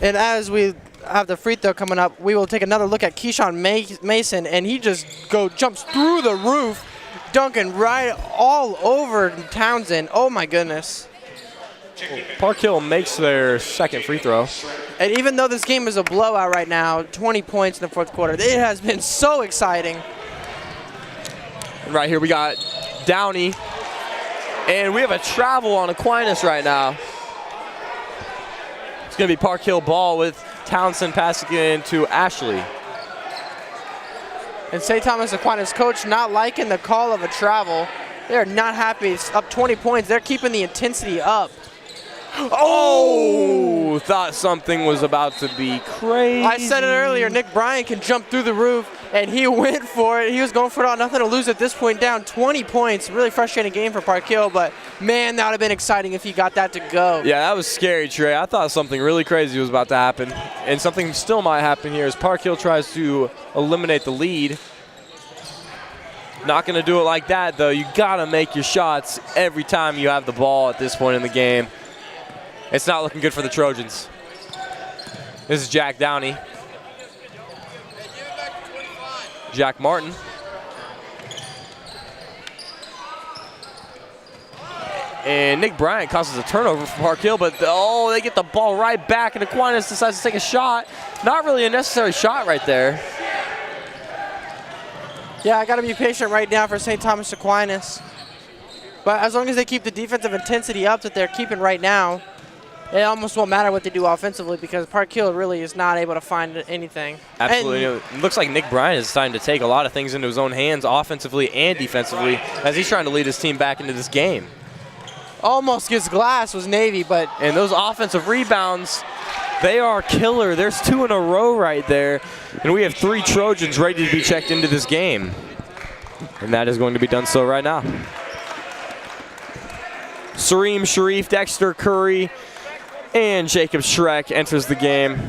And as we have the free throw coming up, we will take another look at Keyshawn Mason, and he just jumps through the roof, dunking right all over Townsend. Oh my goodness. Park Hill makes their second free throw. And even though this game is a blowout right now, 20 points in the fourth quarter, it has been so exciting. Right here we got Downey, and we have a travel on Aquinas right now. It's going to be Park Hill ball with Townsend passing it to Ashley. And St. Thomas Aquinas coach not liking the call of a travel. They're not happy. It's up 20 points. They're keeping the intensity up. Oh! Thought something was about to be crazy. I said it earlier, Nick Bryan can jump through the roof, and he went for it. He was going for it all, nothing to lose at this point, down 20 points. Really frustrating game for Park Hill, but man, that would have been exciting if he got that to go. Yeah, that was scary, Trey. I thought something really crazy was about to happen, and something still might happen here as Park Hill tries to eliminate the lead. Not going to do it like that, though. You got to make your shots every time you have the ball at this point in the game. It's not looking good for the Trojans. This is Jack Downey. Jack Martin. And Nick Bryant causes a turnover for Park Hill, but they get the ball right back, and Aquinas decides to take a shot. Not really a necessary shot right there. Yeah, I got to be patient right now for St. Thomas Aquinas. But as long as they keep the defensive intensity up that they're keeping right now, it almost won't matter what they do offensively because Park Hill really is not able to find anything. Absolutely. It looks like Nick Bryant is starting to take a lot of things into his own hands offensively and defensively as he's trying to lead his team back into this game. Almost gets glass was Navy, but... And those offensive rebounds, they are killer. There's 2 in a row right there. And we have 3 Trojans ready to be checked into this game. And that is going to be done so right now. Sareem Sharif, Dexter Curry, and Jacob Schreck enters the game.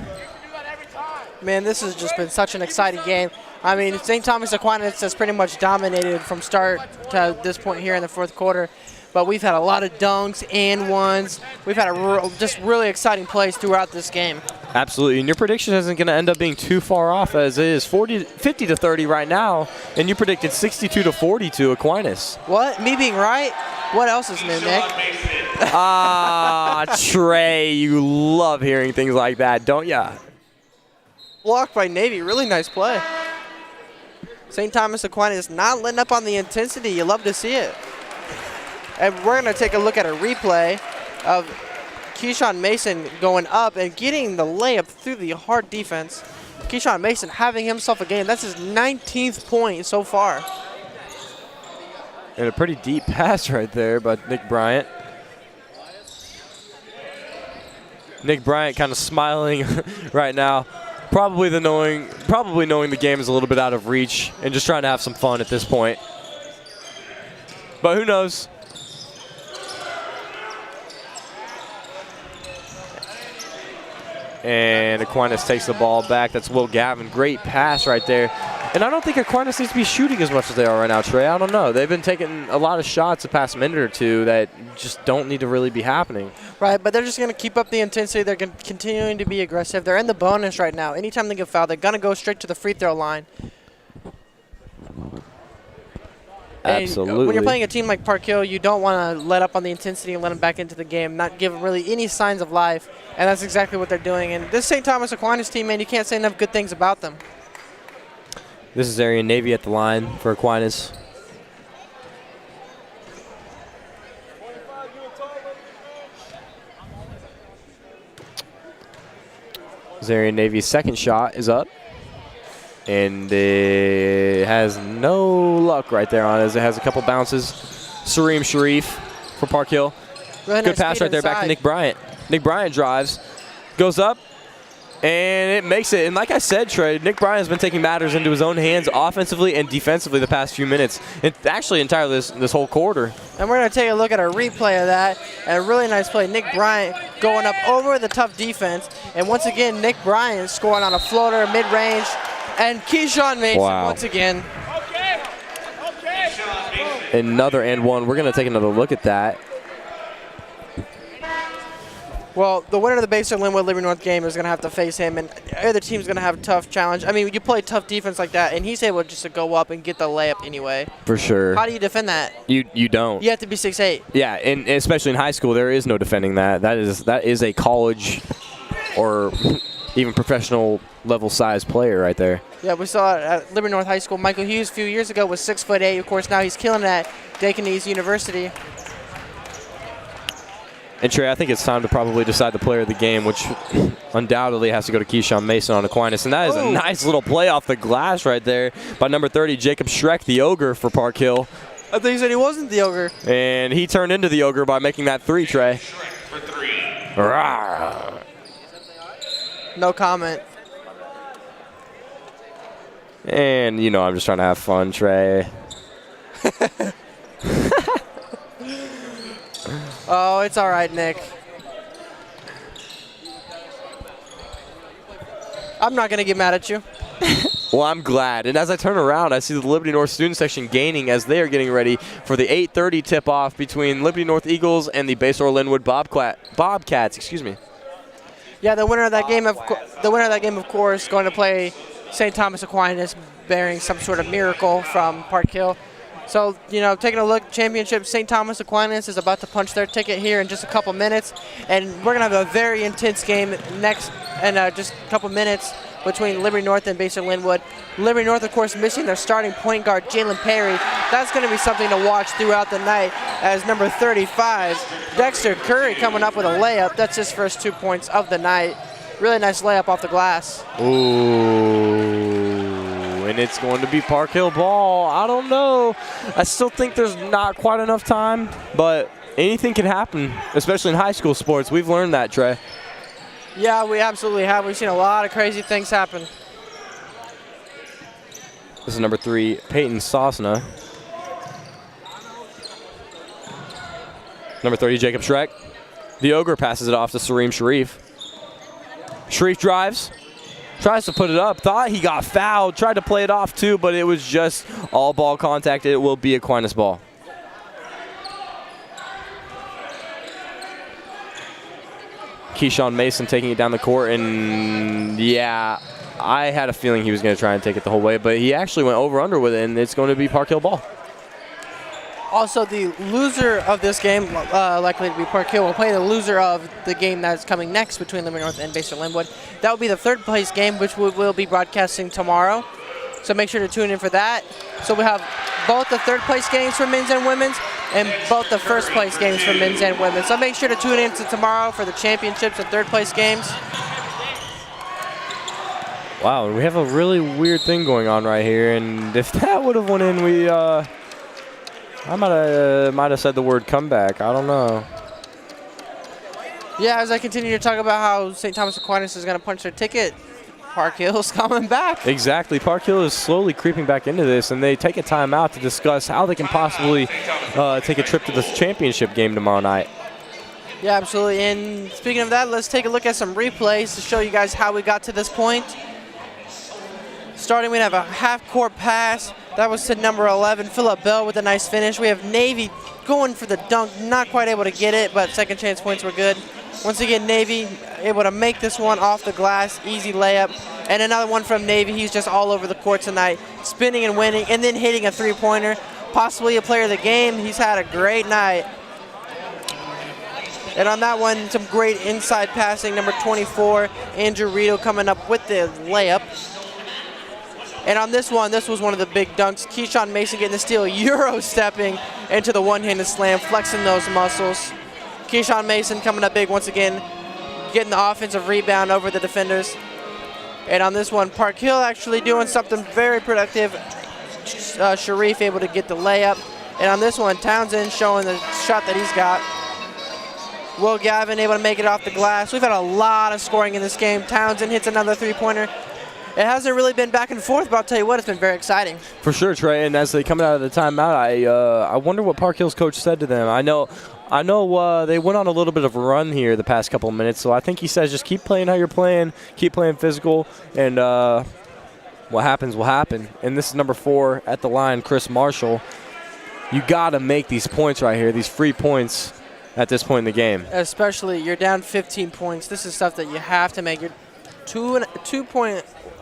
Man, this has just been such an exciting game. I mean, St. Thomas Aquinas has pretty much dominated from start to this point here in the fourth quarter. But we've had a lot of dunks and ones. We've had just really exciting plays throughout this game. Absolutely, and your prediction isn't going to end up being too far off as it is 50 to 30 right now, and you predicted 62 to 40 to Aquinas. What? Me being right? What else is new, Nick? Trey, you love hearing things like that, don't ya? Blocked by Navy, really nice play. St. Thomas Aquinas not letting up on the intensity. You love to see it. And we're going to take a look at a replay of Keyshawn Mason going up and getting the layup through the hard defense. Keyshawn Mason having himself a game. That's his 19th point so far. And a pretty deep pass right there by Nick Bryant. Nick Bryant kind of smiling right now. Probably knowing the game is a little bit out of reach and just trying to have some fun at this point. But who knows? And Aquinas takes the ball back. That's Will Gavin. Great pass right there. And I don't think Aquinas needs to be shooting as much as they are right now, Trey. I don't know. They've been taking a lot of shots the past minute or two that just don't need to really be happening. Right, but they're just going to keep up the intensity. They're continuing to be aggressive. They're in the bonus right now. Anytime they get fouled, they're going to go straight to the free throw line. Absolutely. And when you're playing a team like Park Hill, you don't want to let up on the intensity and let them back into the game, not give them really any signs of life. And that's exactly what they're doing. And this St. Thomas Aquinas team, man, you can't say enough good things about them. This is Arian Navy at the line for Aquinas. Zarian Navy's second shot is up. And it has no luck right there on it as it has a couple bounces. Sareem Sharif for Park Hill. Really Good nice pass feed right there back to inside. Nick Bryant. Nick Bryant drives, goes up, and it makes it. And like I said, Trey, Nick Bryant has been taking matters into his own hands offensively and defensively the past few minutes. And actually entirely this whole quarter. And we're going to take a look at a replay of that. And a really nice play. Nick Bryant going up over the tough defense. And once again, Nick Bryant scoring on a floater, mid-range. And Keyshawn Mason once again. Another and one. We're going to take another look at that. Well, the winner of the Baser Linwood Liberty North game is going to have to face him, and the other team's going to have a tough challenge. I mean, you play tough defense like that, and he's able just to go up and get the layup anyway. For sure. How do you defend that? You don't. You have to be 6'8". Yeah, and especially in high school, there is no defending that. That is a college or even professional level size player right there. Yeah, we saw it at Liberty North High School. Michael Hughes a few years ago was 6'8". Of course, now he's killing it at Dayton East University. And Trey, I think it's time to probably decide the player of the game, which undoubtedly has to go to Keyshawn Mason on Aquinas. And that is a nice little play off the glass right there by number 30, Jacob Schreck, the Ogre for Park Hill. I think he said he wasn't the Ogre. And he turned into the Ogre by making that three, Trey. For three. Rawr. No comment. And, you know, I'm just trying to have fun, Trey. Oh, it's all right, Nick. I'm not going to get mad at you. Well, I'm glad. And as I turn around, I see the Liberty North student section gaining as they are getting ready for the 8:30 tip-off between Liberty North Eagles and the Basehor Linwood Bobcats. Excuse me. Yeah, the winner of that game, of course, going to play St. Thomas Aquinas, bearing some sort of miracle from Park Hill. So, you know, taking a look, championship, St. Thomas Aquinas is about to punch their ticket here in just a couple minutes. And we're going to have a very intense game next in just a couple minutes between Liberty North and Baser Linwood. Liberty North, of course, missing their starting point guard, Jalen Perry. That's going to be something to watch throughout the night as number 35, Dexter Curry, coming up with a layup. That's his first 2 points of the night. Really nice layup off the glass. Ooh. And it's going to be Park Hill ball. I don't know. I still think there's not quite enough time, but anything can happen, especially in high school sports. We've learned that, Trey. Yeah, we absolutely have. We've seen a lot of crazy things happen. This is number 3, Peyton Sosna. Number 30, Jacob Schreck. The Ogre passes it off to Sareem Sharif. Sharif drives. Tries to put it up, thought he got fouled, tried to play it off too, but it was just all ball contact. It will be Aquinas ball. Keyshawn Mason taking it down the court, and yeah, I had a feeling he was going to try and take it the whole way, but he actually went over-under with it, and it's going to be Park Hill ball. Also, the loser of this game, likely to be Park Hill, will play the loser of the game that's coming next between Liberty North and Baser Linwood. That will be the third place game, which we will be broadcasting tomorrow. So make sure to tune in for that. So we have both the third place games for men's and women's, and both the first place games for men's and women's. So make sure to tune in to tomorrow for the championships and third place games. Wow, we have a really weird thing going on right here, and if that would have went in, we I might have said the word comeback. I don't know. Yeah, as I continue to talk about how St. Thomas Aquinas is going to punch their ticket, Park Hill's coming back. Exactly. Park Hill is slowly creeping back into this, and they take a timeout to discuss how they can possibly take a trip to the championship game tomorrow night. Yeah, absolutely. And speaking of that, let's take a look at some replays to show you guys how we got to this point. Starting, we have a half-court pass. That was to number 11, Phillip Bell, with a nice finish. We have Navy going for the dunk, not quite able to get it, but second chance points were good. Once again, Navy able to make this one off the glass, easy layup. And another one from Navy. He's just all over the court tonight, spinning and winning, and then hitting a three-pointer. Possibly a player of the game. He's had a great night. And on that one, some great inside passing. Number 24, Andrew Rito coming up with the layup. And on this one, this was one of the big dunks. Keyshawn Mason getting the steal, Euro-stepping into the one-handed slam, flexing those muscles. Keyshawn Mason coming up big once again. getting the offensive rebound over the defenders. And on this one, Park Hill actually doing something very productive. Sharif able to get the layup. And on this one, Townsend showing the shot that he's got. Will Gavin able to make it off the glass. We've had a lot of scoring in this game. Townsend hits another three-pointer. It hasn't really been back and forth, but I'll tell you what, it's been very exciting. For sure, Trey. And as they come out of the timeout, I wonder what Park Hill's coach said to them. I know they went on a little bit of a run here the past couple of minutes, so I think he says just keep playing how you're playing, keep playing physical, and what happens will happen. And this is number 4 at the line, Chris Marshall. You got to make these points right here, these free points at this point in the game. Especially, you're down 15 points. This is stuff that you have to make. You're 2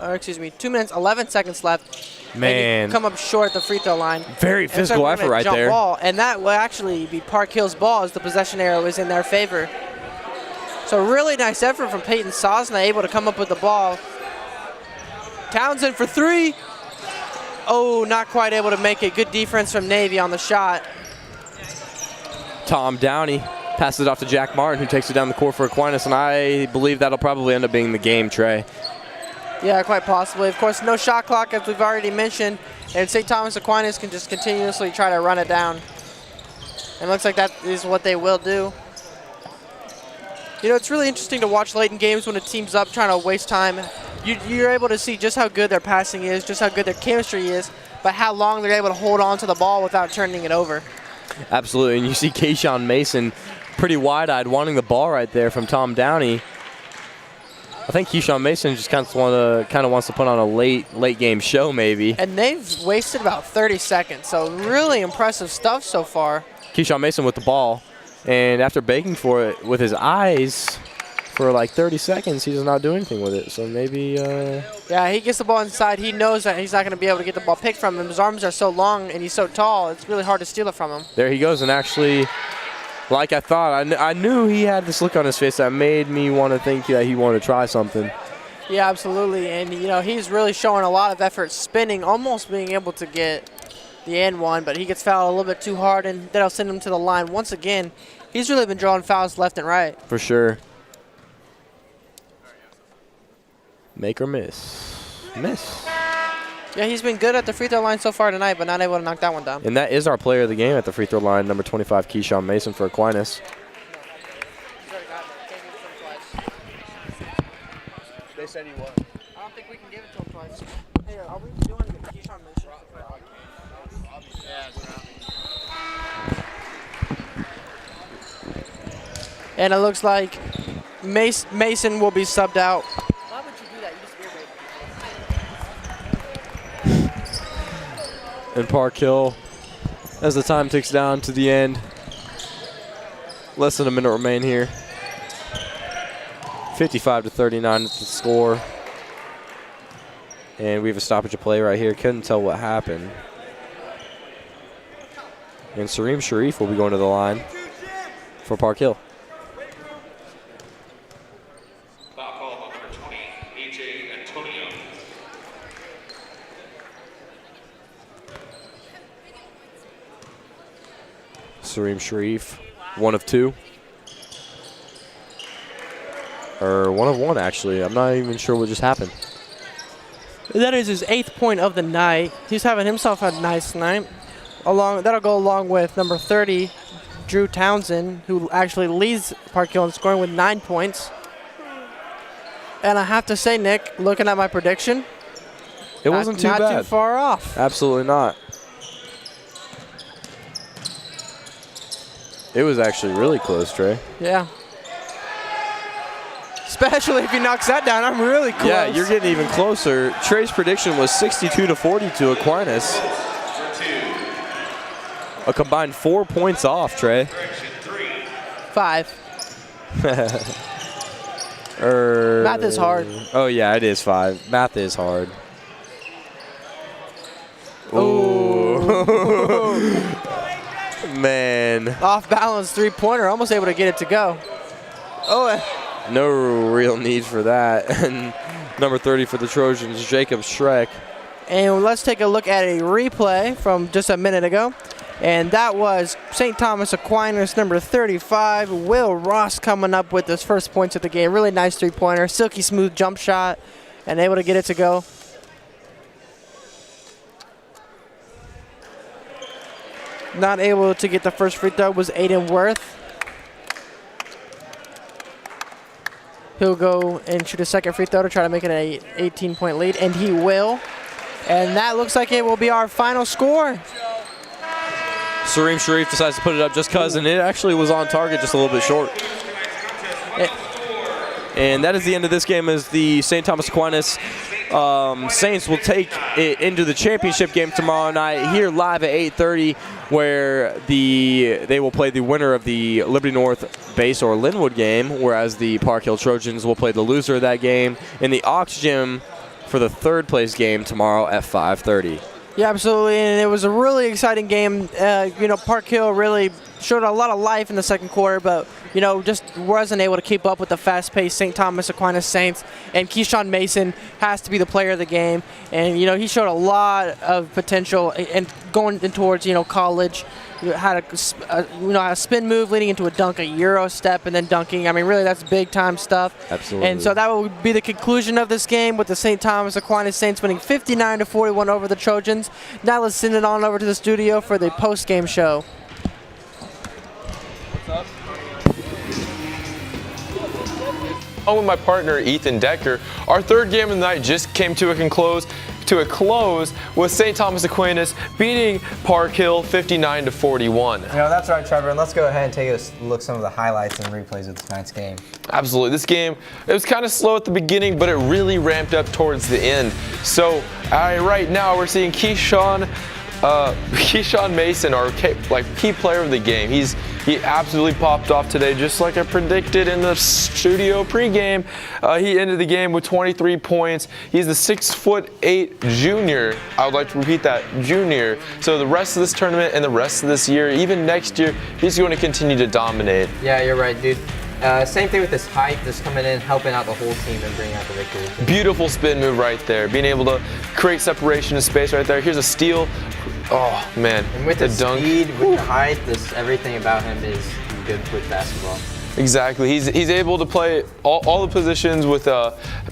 minutes, 11 seconds left. Man. And you come up short at the free throw line. Very physical effort right there. Ball, and that will actually be Park Hill's ball as the possession arrow is in their favor. So really nice effort from Peyton Sosna, able to come up with the ball. Townsend for 3. Oh, not quite able to make it. Good defense from Navy on the shot. Tom Downey passes it off to Jack Martin, who takes it down the court for Aquinas, and I believe that'll probably end up being the game, Trey. Yeah, quite possibly. Of course, no shot clock, as we've already mentioned, and St. Thomas Aquinas can just continuously try to run it down. And it looks like that is what they will do. You know, it's really interesting to watch late in games when a team's up trying to waste time. You're able to see just how good their passing is, just how good their chemistry is, but how long they're able to hold on to the ball without turning it over. Absolutely, and you see Keyshawn Mason pretty wide-eyed wanting the ball right there from Tom Downey. I think Keyshawn Mason just kind of wants to put on a late game show maybe. And they've wasted about 30 seconds, so really impressive stuff so far. Keyshawn Mason with the ball, and after begging for it with his eyes for like 30 seconds, he does not do anything with it. So maybe... Yeah, he gets the ball inside. He knows that he's not going to be able to get the ball picked from him. His arms are so long and he's so tall, it's really hard to steal it from him. There he goes, and actually, like I thought, I knew he had this look on his face that made me want to think that he wanted to try something. Yeah, absolutely. And, you know, he's really showing a lot of effort, spinning, almost being able to get the end one, but he gets fouled a little bit too hard, and that'll send him to the line. Once again, he's really been drawing fouls left and right. For sure. Make or miss. Miss. Yeah, he's been good at the free throw line so far tonight, but not able to knock that one down. And that is our player of the game at the free throw line, number 25, Keyshawn Mason for Aquinas. They said he was. I don't think we can give it to him twice. Hey, are we doing Keyshawn Mason? And it looks like Mason will be subbed out. Why would you do that? You just irritate. And Park Hill, as the time ticks down to the end, less than a minute remain here. 55-39 is the score. And we have a stoppage of play right here. Couldn't tell what happened. And Sareem Sharif will be going to the line for Park Hill. Foul call on number 20, A.J. Antonio. Sareem Sharif, 1 of 2. Or 1 of 1, actually. I'm not even sure what just happened. That is his 8th point of the night. He's having himself a nice night. That'll go along with number 30, Drew Townsend, who actually leads Park Hill in scoring with 9 points. And I have to say, Nick, looking at my prediction, it wasn't too bad. Not too far off. Absolutely not. It was actually really close, Trey. Yeah. Especially if he knocks that down, I'm really close. Yeah, you're getting even closer. Trey's prediction was 62-40 Aquinas. A combined 4 points off, Trey. 5. Math is hard. Oh, yeah, it is 5. Math is hard. Ooh. Man. Off balance 3-pointer, almost able to get it to go. Oh. No real need for that. And number 30 for the Trojans, Jacob Schreck. And let's take a look at a replay from just a minute ago. And that was St. Thomas Aquinas, number 35, Will Ross, coming up with his first points of the game. Really nice three-pointer, silky smooth jump shot, and able to get it to go. Not able to get the first free throw was Aiden Worth. He'll go and shoot a second free throw to try to make it an 18-point lead, and he will. And that looks like it will be our final score. Sareem Sharif decides to put it up just because, and it actually was on target, just a little bit short. And that is the end of this game, as the St. Thomas Aquinas Saints will take it into the championship game tomorrow night here live at 8:30, where they will play the winner of the Liberty North Base or Linwood game, whereas the Park Hill Trojans will play the loser of that game in the Ox Gym for the third place game tomorrow at 5:30. Yeah, absolutely, and it was a really exciting game. Park Hill really showed a lot of life in the second quarter, but, just wasn't able to keep up with the fast-paced St. Thomas Aquinas Saints, and Keyshawn Mason has to be the player of the game, and, he showed a lot of potential and going in towards, college. Had a spin move leading into a dunk, a Euro step, and then dunking. I mean, really, that's big-time stuff. Absolutely. And so that will be the conclusion of this game, with the St. Thomas Aquinas Saints winning 59-41 over the Trojans. Now let's send it on over to the studio for the post-game show. What's up? I'm with my partner, Ethan Decker. Our third game of the night just came to a close with St. Thomas Aquinas beating Park Hill 59-41. That's right, Trevor, and let's go ahead and take a look at some of the highlights and replays of tonight's game. Absolutely. This game, it was kind of slow at the beginning, but it really ramped up towards the end. So right now we're seeing Keyshawn Mason, our key player of the game. He absolutely popped off today, just like I predicted in the studio pregame. He ended the game with 23 points. He's the 6'8" junior. I would like to repeat that, junior. So the rest of this tournament and the rest of this year, even next year, he's going to continue to dominate. Yeah, you're right, dude. Same thing with his height, just coming in, helping out the whole team and bringing out the victory. Beautiful spin move right there. Being able to create separation in space right there. Here's a steal. Oh, man. And with the dunk. speed, with the height, everything about him is good with basketball. Exactly. He's able to play all the positions with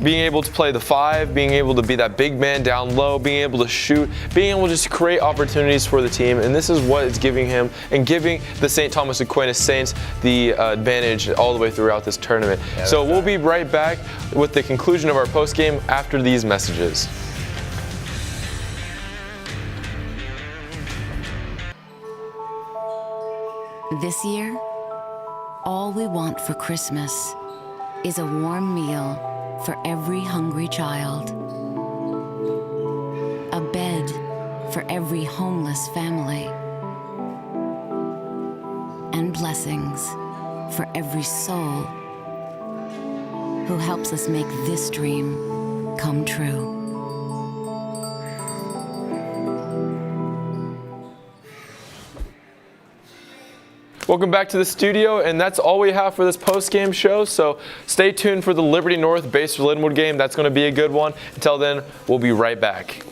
being able to play the 5, being able to be that big man down low, being able to shoot, being able to just create opportunities for the team. And this is what it's giving him and giving the St. Thomas Aquinas Saints the advantage all the way throughout this tournament. Yeah, so we'll be right back with the conclusion of our post game after these messages. This year, all we want for Christmas is a warm meal for every hungry child, a bed for every homeless family, and blessings for every soul who helps us make this dream come true. Welcome back to the studio, and that's all we have for this post-game show. So stay tuned for the Liberty North Base Linwood game. That's going to be a good one. Until then, we'll be right back.